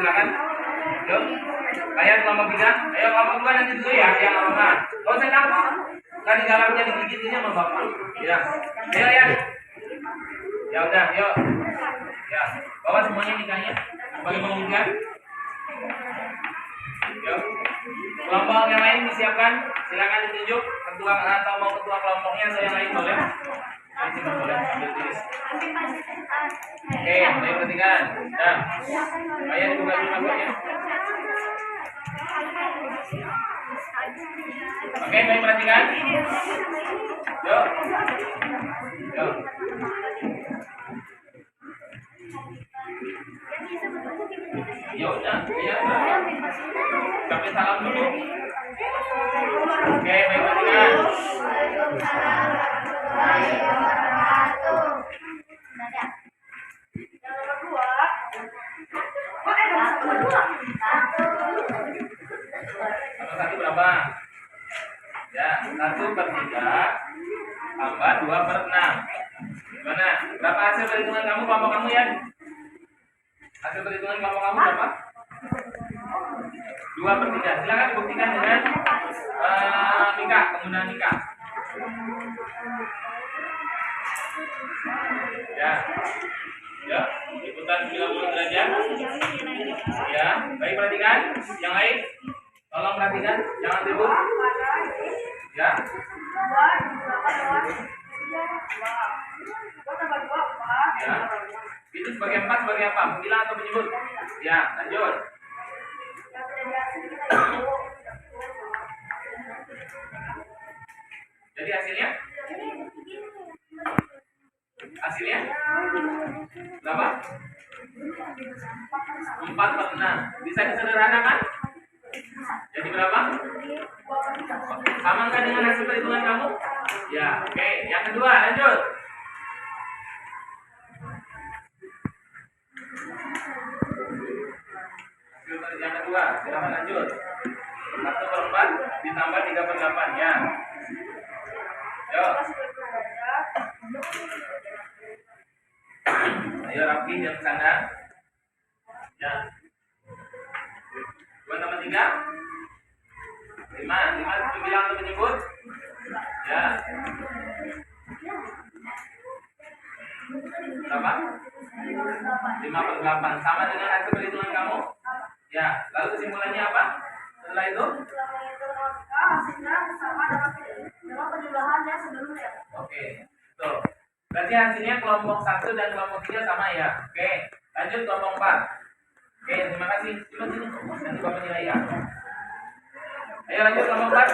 Speaker 1: silakan. Yuk. Kalian kelompok 3. Ayo kelompok 2 nanti dulu ya, yang lama. Kalau saya takut, kan di dalamnya digigit ini sama bapak. Ya. Ayo ya. Ya udah, yuk. Ya, bawa semuanya nikahnya. Bagi pembuktian. Yuk. Kelompok yang lain disiapkan. Silakan ditunjuk ketua atau mau ketua kelompoknya atau yang lain boleh. Yang sini boleh ambil tulis. Oke, ayo perhatikan. Nah, kalian buka dulu maksudnya. Oke, baik perhatikan. Yuk. Yuk. Ya udah, ya. Kami salam dulu. Oke, baik perhatikan. Satu berapa? Ya, 1/3 tambah 2/6. Gimana? Berapa hasil perhitungan kamu kelompok kamu ya? Hasil perhitungan kelompok kamu berapa? 2/3. Silakan buktikan dengan nikah, penggunaan nikah. Ya. Ya, ikutan 90 derajat. Ya, baik perhatikan. Yang lain, tolong perhatikan, jangan ribut. Ya. Ya. Itu sebagai 4 sebagai apa? Bilang atau menyebut? Ya, lanjut. Jadi hasilnya? Hasilnya? Berapa? 4/6. Bisa disederhanakan? Jadi berapa? Sama nggak dengan hasil perhitungan kamu? Ya, oke. Yang kedua, lanjut. Yang kedua, silakan lanjut. 1/4 ditambah 3/8 ya. Yuk. Ayo rapi yang sana. Ya. 2/3. 5 bilang atau menyebut. Ya. Berapa? 5/8 sama dengan hasil perhitungan kamu. Ya. Lalu kesimpulannya apa? Setelah itu?
Speaker 3: Hasilnya sama dengan penjumlahannya sebelumnya.
Speaker 1: Oke. Tuh. Berarti hasilnya kelompok 1 dan kelompok 3 sama ya. Oke. Lanjut kelompok 4. Oke, terima kasih. Cuma sini. Nanti Bapak nilai ya. Ayo lanjut kelompok 4.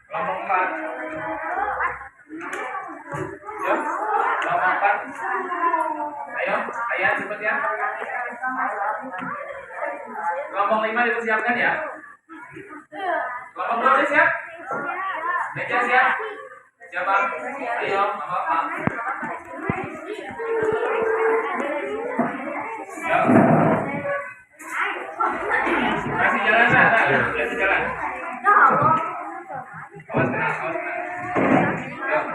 Speaker 1: Kelompok 4. Yuk. Kelompok 4. Ayo, ayah cepet ya. Kelompok 5 dipersiapkan ya. Kelompok 2 udah siap? Meja siap? Siapa? Ayo, apa-apa. Yuk. Kasih jalan sana, kasih jalan. Awas tenang, awas tenang. Yuk.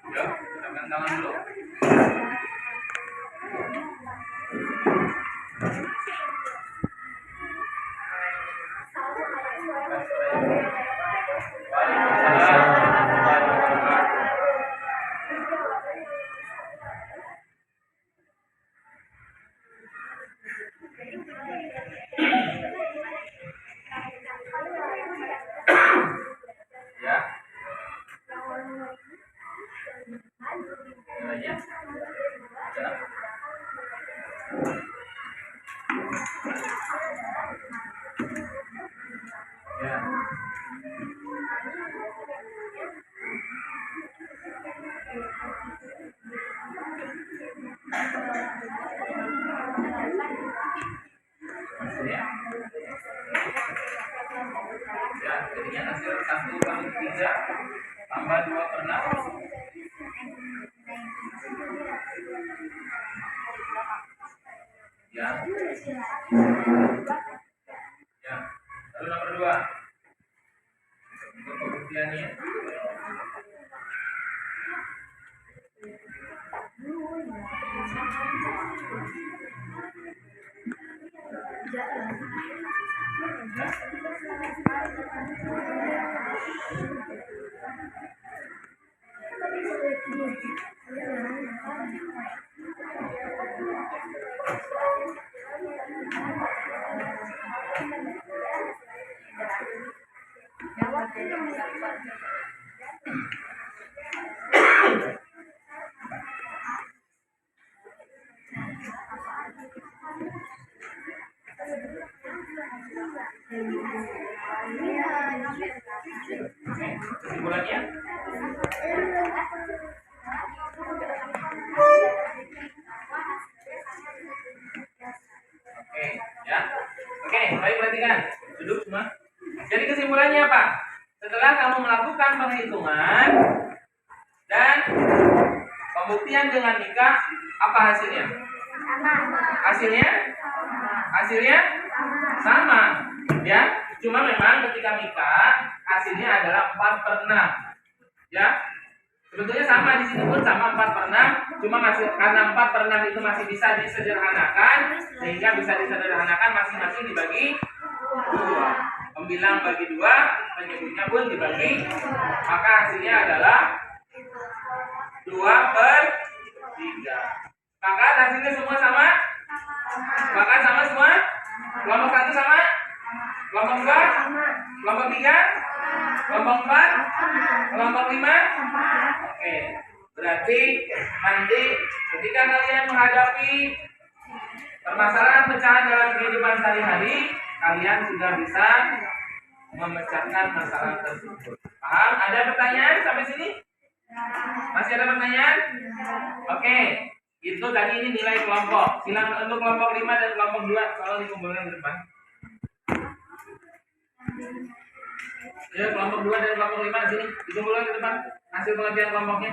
Speaker 1: Yuk, siapkan tangan dulu. Ya. Nilainya. Ya. Ya. Hasilnya. Ya, jadinya hasil 1/3 tambah 2/6. Ya. Ya. Lalu nomor 2. Oke, kesimpulannya. Oke, ya. Oke, baik, perhatikan. Duduk semua. Jadi kesimpulannya apa? Setelah kamu melakukan perhitungan dan pembuktian dengan nikah, apa hasilnya? Hasilnya? Hasilnya sama, ya. Cuma memang ketika nikah hasilnya adalah 4/6, ya. Sebetulnya sama di sini pun sama 4/6, cuma karena 4/6 itu masih bisa disederhanakan, sehingga bisa disederhanakan masing-masing dibagi 2. Pembilang bagi 2, penyebutnya pun dibagi, maka hasilnya adalah 2/3. Maka hasilnya semua sama? Maka sama semua? Kelompok 1 sama? Kelompok 2? Kelompok 3? Kelompok 4? Kelompok 5? Oke, berarti nanti ketika kalian menghadapi permasalahan pecahan dalam kehidupan sehari-hari, kalian sudah bisa memecahkan masalah tersebut. Paham? Ada pertanyaan sampai sini? Masih ada pertanyaan? Oke, itu tadi ini nilai kelompok. Silakan untuk kelompok 5 dan kelompok 2 soal dikumpulkan di depan. Ya, kelompok 2 dan kelompok 5 di sini dikumpulkan di depan hasil pengerjaan kelompoknya.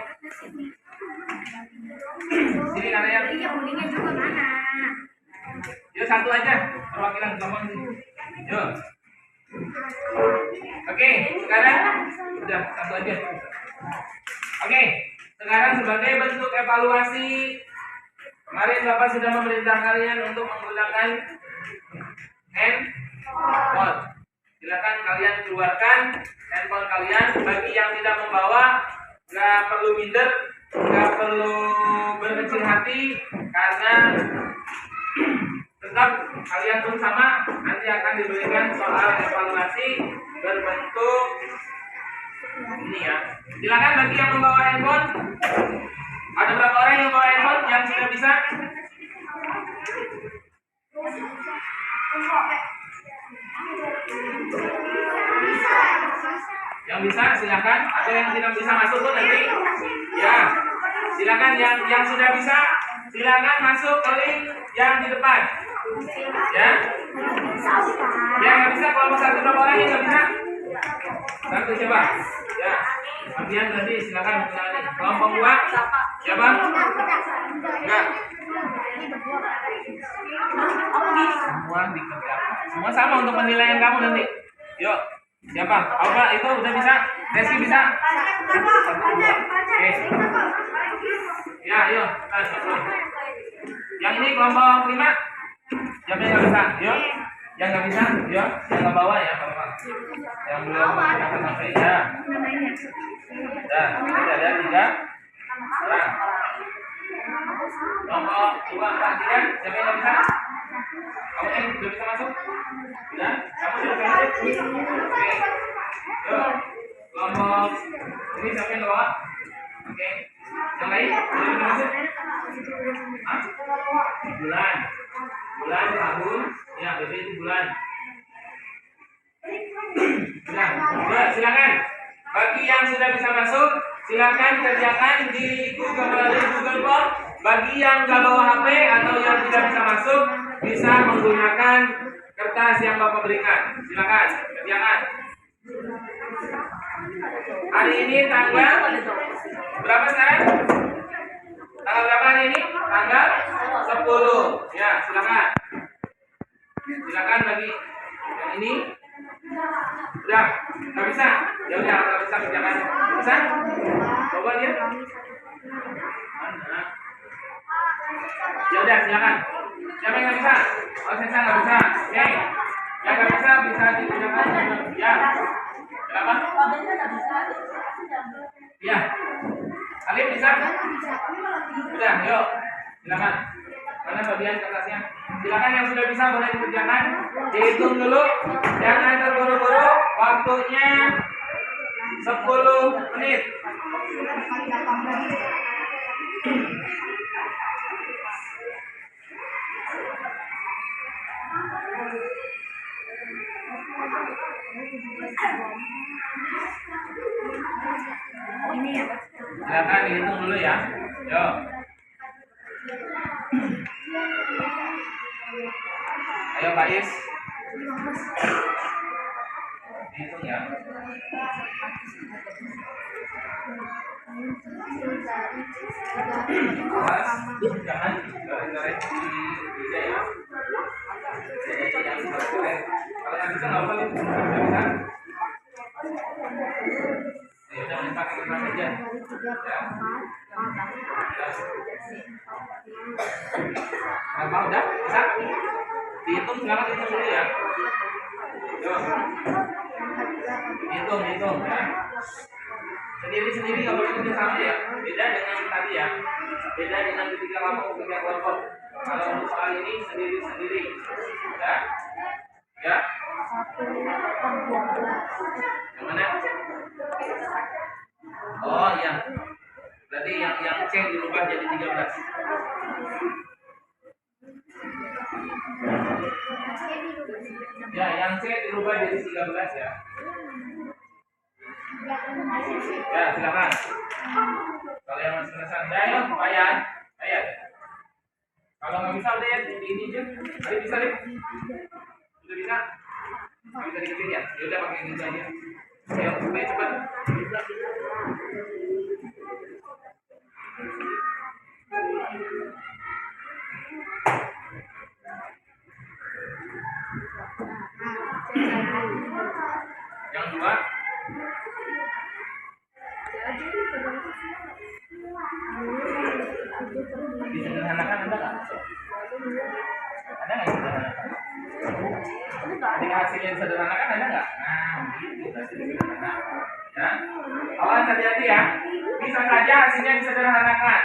Speaker 1: Sini kalian.
Speaker 3: Kuningnya juga mana?
Speaker 1: Yuk satu aja perwakilan kelompok ini. Yuk. Oke, sekarang udah satu aja. Oke, sekarang sebagai bentuk evaluasi, kemarin Bapak sudah memerintah kalian untuk menggunakan handphone. Silakan kalian keluarkan handphone kalian. Bagi yang tidak membawa, nggak perlu minder, nggak perlu berkecil hati, karena tetap kalian pun sama. Nanti akan diberikan soal evaluasi berbentuk ini ya. Silakan bagi yang membawa handphone. Ada berapa orang yang membawa handphone yang sudah bisa? Yang bisa silakan. Ada yang tidak bisa masuk pun nanti. Ya, silakan yang sudah bisa silakan masuk ke link yang di depan. Ya. Yang nggak bisa kelompok 1 berapa orang yang nggak bisa? 1 coba. Ya. Kemudian nanti silakan kelompok 2 siapa? Enggak. Semua dikerjakan. Semua sama untuk penilaian kamu nanti. Yuk. Siapa? Apa itu udah bisa? Reski bisa? 1, 2. Oke. Ya, yuk. Yang ini kelompok 5. Siapa yang nggak bisa? Yuk. Yang nggak bisa? Yuk. Yang nggak bawa ya, Bapak. Yang belum sampai ya. Dan kita lihat 3 orang. Kelompok 2, 4, 3. Siapa yang nggak bisa? Kamu yang sudah bisa masuk? Sudah? Kamu sudah bisa masuk? Oke. Yuk. Kelompok ini siapa yang bawa? Oke. Yang lain sudah bisa masuk? Hah? Bulan. Bulan, tahun. Ya, berarti itu bulan. Sudah, silakan. Bagi yang sudah bisa masuk, silakan kerjakan di Google Form. Bagi yang nggak bawa HP atau yang tidak bisa masuk, bisa menggunakan kertas yang Bapak berikan. Silakan kerjakan. Hari ini tanggal berapa sekarang? Tanggal berapa hari ini? Tanggal 10. Ya, silakan. Silakan bagi yang ini. Udah, nggak bisa. Ya udah, nggak bisa kerjakan. Bisa? Coba lihat. Mana? Ya udah, silakan. Siapa yang nggak bisa? Oh, saya nggak bisa. Oke. Yang nggak bisa digunakan. Ya. Siapa? Ya. Alif bisa? Udah, yuk. Silakan. Mana bagian kertasnya? Silakan yang sudah bisa boleh dikerjakan. Dihitung dulu. Jangan terburu-buru. Waktunya 10 menit. Silakan dihitung dulu ya. Yo. Ayo Pak Is. Dihitung ya. Awas, jangan coret-coret di meja ya. Jangan coret-coret. Kalau nggak bisa nggak apa-apa. Nggak bisa. Ya udah pakai kertas aja. Ya. Apa udah? Bisa? Dihitung silakan hitung dulu ya. Yo. Hitung ya. Sendiri-sendiri nggak boleh kerja sama ya. Beda dengan tadi ya. Beda dengan ketika kamu bekerja kelompok. Kalau untuk soal ini sendiri-sendiri. Ya. Ya. Yang mana? Oh iya. Berarti yang C dirubah jadi 13. Ya, yang C dirubah jadi 13 ya. Ya, silakan. Kalau yang masih penasaran, ayo, Payan. Ayo. Kalau nggak bisa udah ya, di ini aja. Ayo bisa deh. Udah bisa? Nggak bisa diketik ya? Ya udah pakai ini aja. Ayo, supaya cepat. Yang dua. Disederhanakan ada nggak? Ada nggak yang disederhanakan? Ketika hasilnya disederhanakan ada nggak? Nah, gitu hasilnya disederhanakan. Ya, awas hati-hati ya. Bisa saja hasilnya disederhanakan.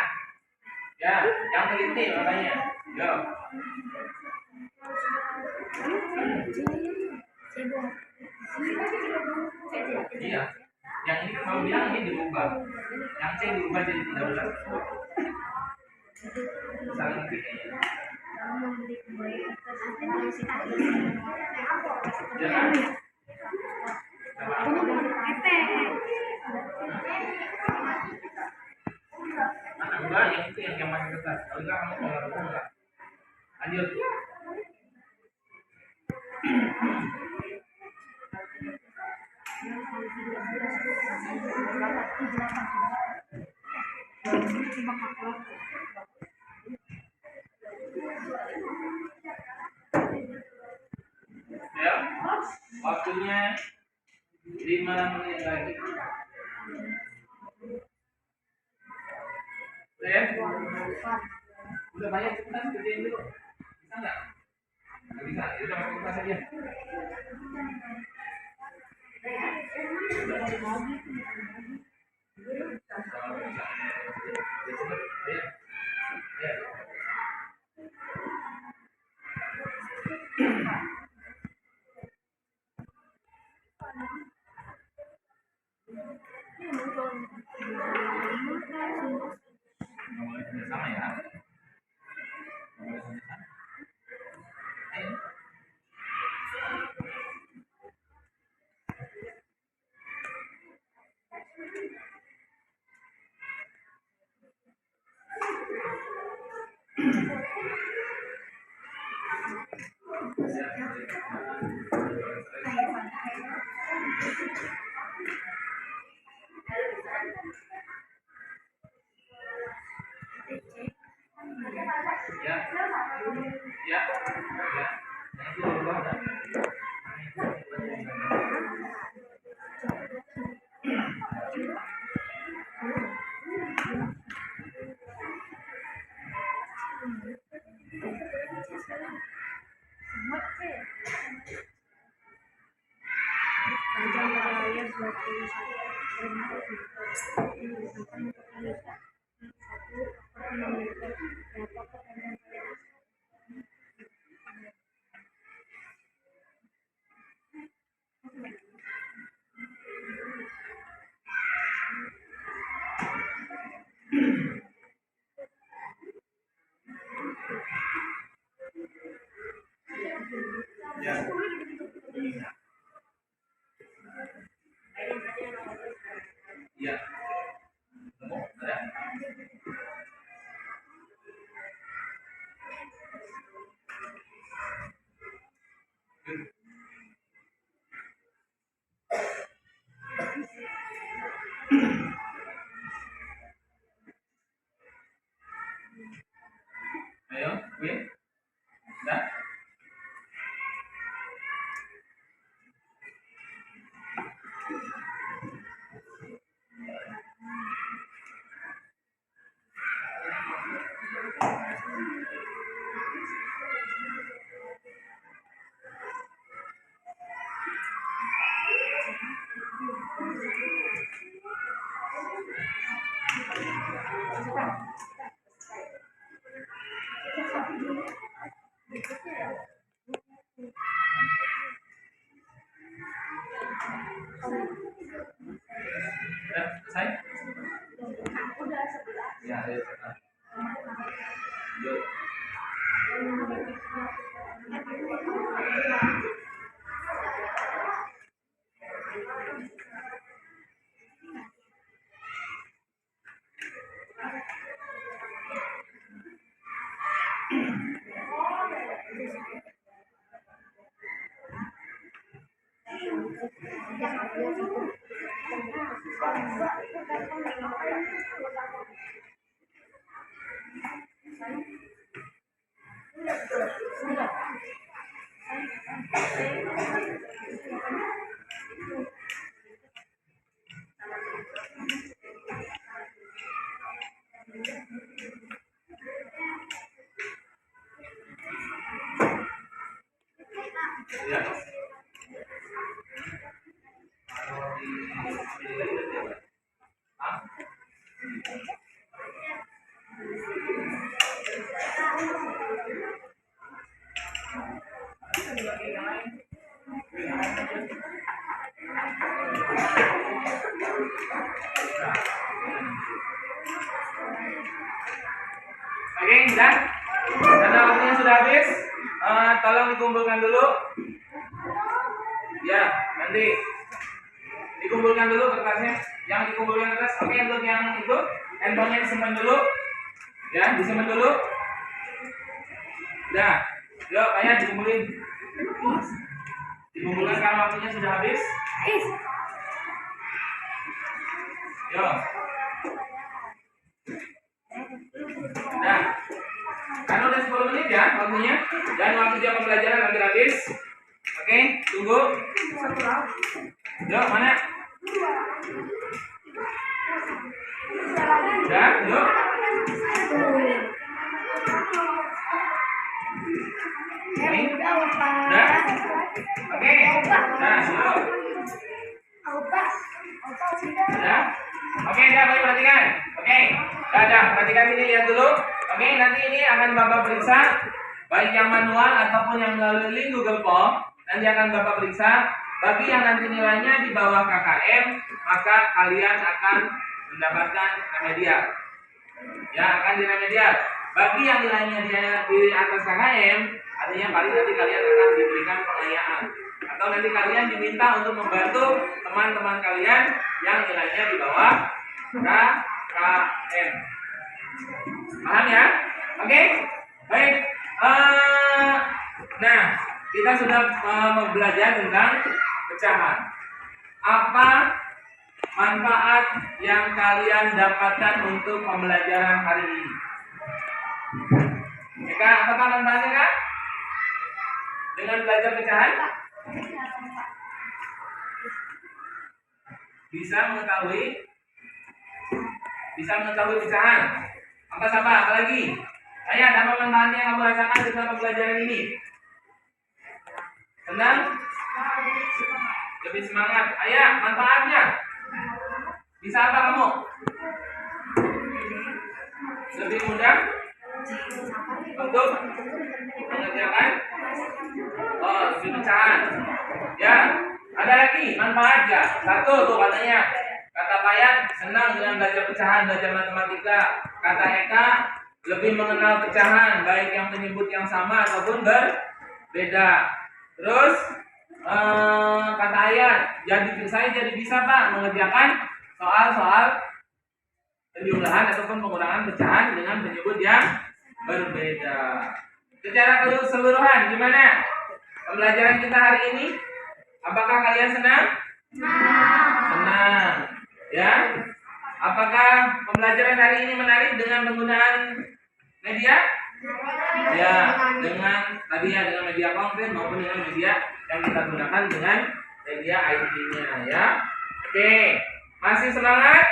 Speaker 1: Ya, yang teliti makanya. Yo. Iya. Yang ini kan kamu bilang ini dirubah. Yang C dirubah jadi 13. Saling kayaknya. Jangan. Mana enggak yang itu yang pakai kertas. Kalau enggak kamu kalau enggak. Lanjut. Ya, waktunya 5 menit lagi. Udah ya? Udah banyak cepetan kerjain dulu. Bisa nggak? Nggak bisa, ya udah pakai kertas aja. Sama ya. Ayo. Ya, ya, ya. Yang itu dirubah enggak? Ya. Ya. Ya. Oke, dan karena waktunya sudah habis, tolong dikumpulkan dulu. Ya, nanti dikumpulkan dulu kertasnya. Yang dikumpulkan kertas, oke, untuk yang itu handphonenya disimpan dulu. Ya, disimpan dulu. Udah, yuk, kayak dikumpulin. Dikumpulkan karena waktunya sudah habis. Yuk. Nah, karena udah 10 menit ya waktunya, dan waktu jam pembelajaran hampir habis. Oke, tunggu. Yuk, mana? Udah, yuk. Ini? Udah? Oke. Nah, yuk. Udah? Oke, udah, boleh perhatikan. Oke, udah, perhatikan sini, lihat dulu. Oke, nanti ini akan Bapak periksa, baik yang manual ataupun yang melalui link Google Form. Nanti akan Bapak periksa. Bagi yang nanti nilainya di bawah KKM, maka kalian akan mendapatkan remedial. Ya, akan diremedial. Bagi yang nilainya di atas KKM, artinya paling nanti kalian akan diberikan pengayaan. Atau nanti kalian diminta untuk membantu teman-teman kalian yang nilainya di bawah KKM. Paham ya? Oke? Baik. Nah, kita sudah belajar tentang pecahan. Apa manfaat yang kalian dapatkan untuk pembelajaran hari ini? Kak, apakah manfaatnya, Kak? Dengan belajar pecahan? Bisa mengetahui pecahan. Apa lagi? Ayah, apa manfaatnya yang kamu rasakan dengan pembelajaran ini? Senang? Lebih semangat. Ayah, manfaatnya? Bisa apa kamu? Lebih mudah untuk mengerjakan pecahan. Ya, ada lagi manfaat ya? Satu tuh katanya. Kata Payat senang dengan belajar pecahan, belajar matematika. Kata Eka lebih mengenal pecahan, baik yang penyebut yang sama ataupun berbeda. Terus kata Ayat, saya jadi bisa Pak mengerjakan soal-soal penjumlahan ataupun pengurangan pecahan dengan penyebut yang berbeda. Secara keseluruhan gimana pembelajaran kita hari ini? Apakah kalian senang? Senang. Ya. Apakah pembelajaran hari ini menarik dengan penggunaan media? Ya, dengan media konkret maupun dengan media yang kita gunakan dengan media IT-nya ya. Oke, masih semangat?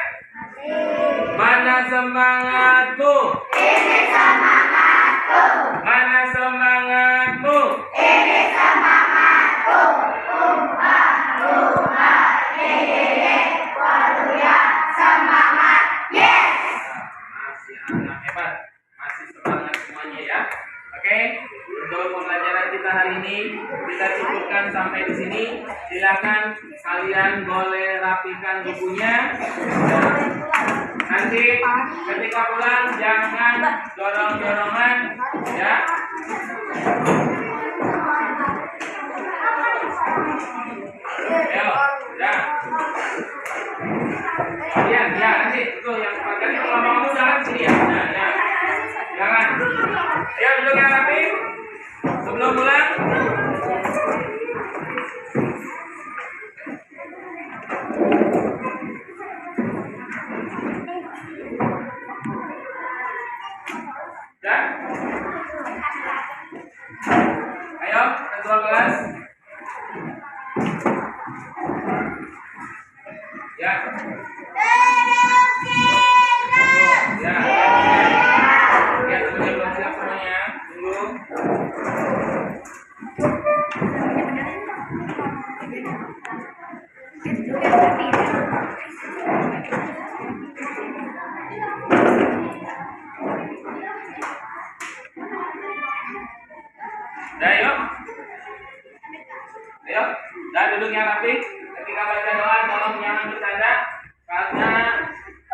Speaker 1: Mana semangatmu? Ini semangatku. Mana semangatmu? Ini semangatku. Semangat. Yes. Masih anak hebat. Masih semangat semuanya ya. Oke, untuk pembelajaran kita hari ini kita cukupkan sampai di sini. Silakan kalian boleh rapikan bukunya. Nanti ketika pulang jangan dorong-dorongan ya. Ayo, ya. Ya, nanti itu yang pakai kalau kamu jalan sini ya. Nah, ya. Jangan. Ayo duduk yang rapi. Sebelum pulang. Ayo, ketua kelas. Ya. Tunggu, ya. Ya, temennya belum siap semuanya. Tunggu. Dah, yuk. Ayo, dah duduknya rapi. Ketika baca doa, tolong jangan bercanda karena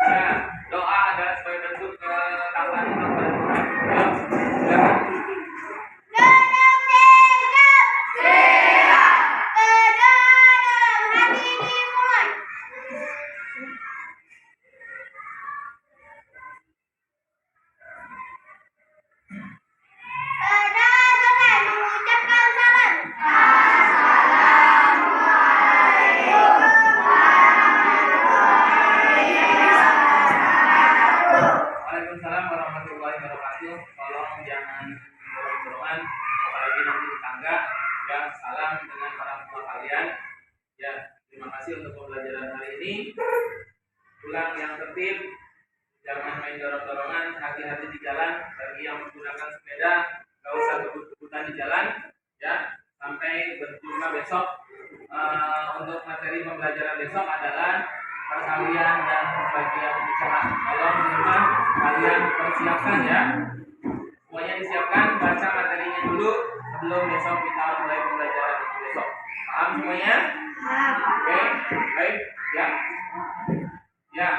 Speaker 1: ya, doa adalah sebagai bentuk ketaatan kita kepada Tuhan. Ayo, silakan. Waalaikumsalam warahmatullahi wabarakatuh. Tolong jangan dorong-dorongan, apalagi nanti di tangga. Ya, salam dengan orang tua kalian. Ya, terima kasih untuk pembelajaran hari ini. Pulang yang tertib, jangan main dorong-dorongan, hati-hati di jalan. Bagi yang menggunakan sepeda, gak usah kebut-kebutan di jalan. Ya, sampai berjumpa besok. Untuk materi pembelajaran besok adalah perkalian dan pembagian pecahan. Tolong di rumah kalian persiapkan ya. Semuanya disiapkan, baca materinya dulu sebelum besok kita mulai pembelajaran itu besok. Paham semuanya? Oke, baik, ya. Ya.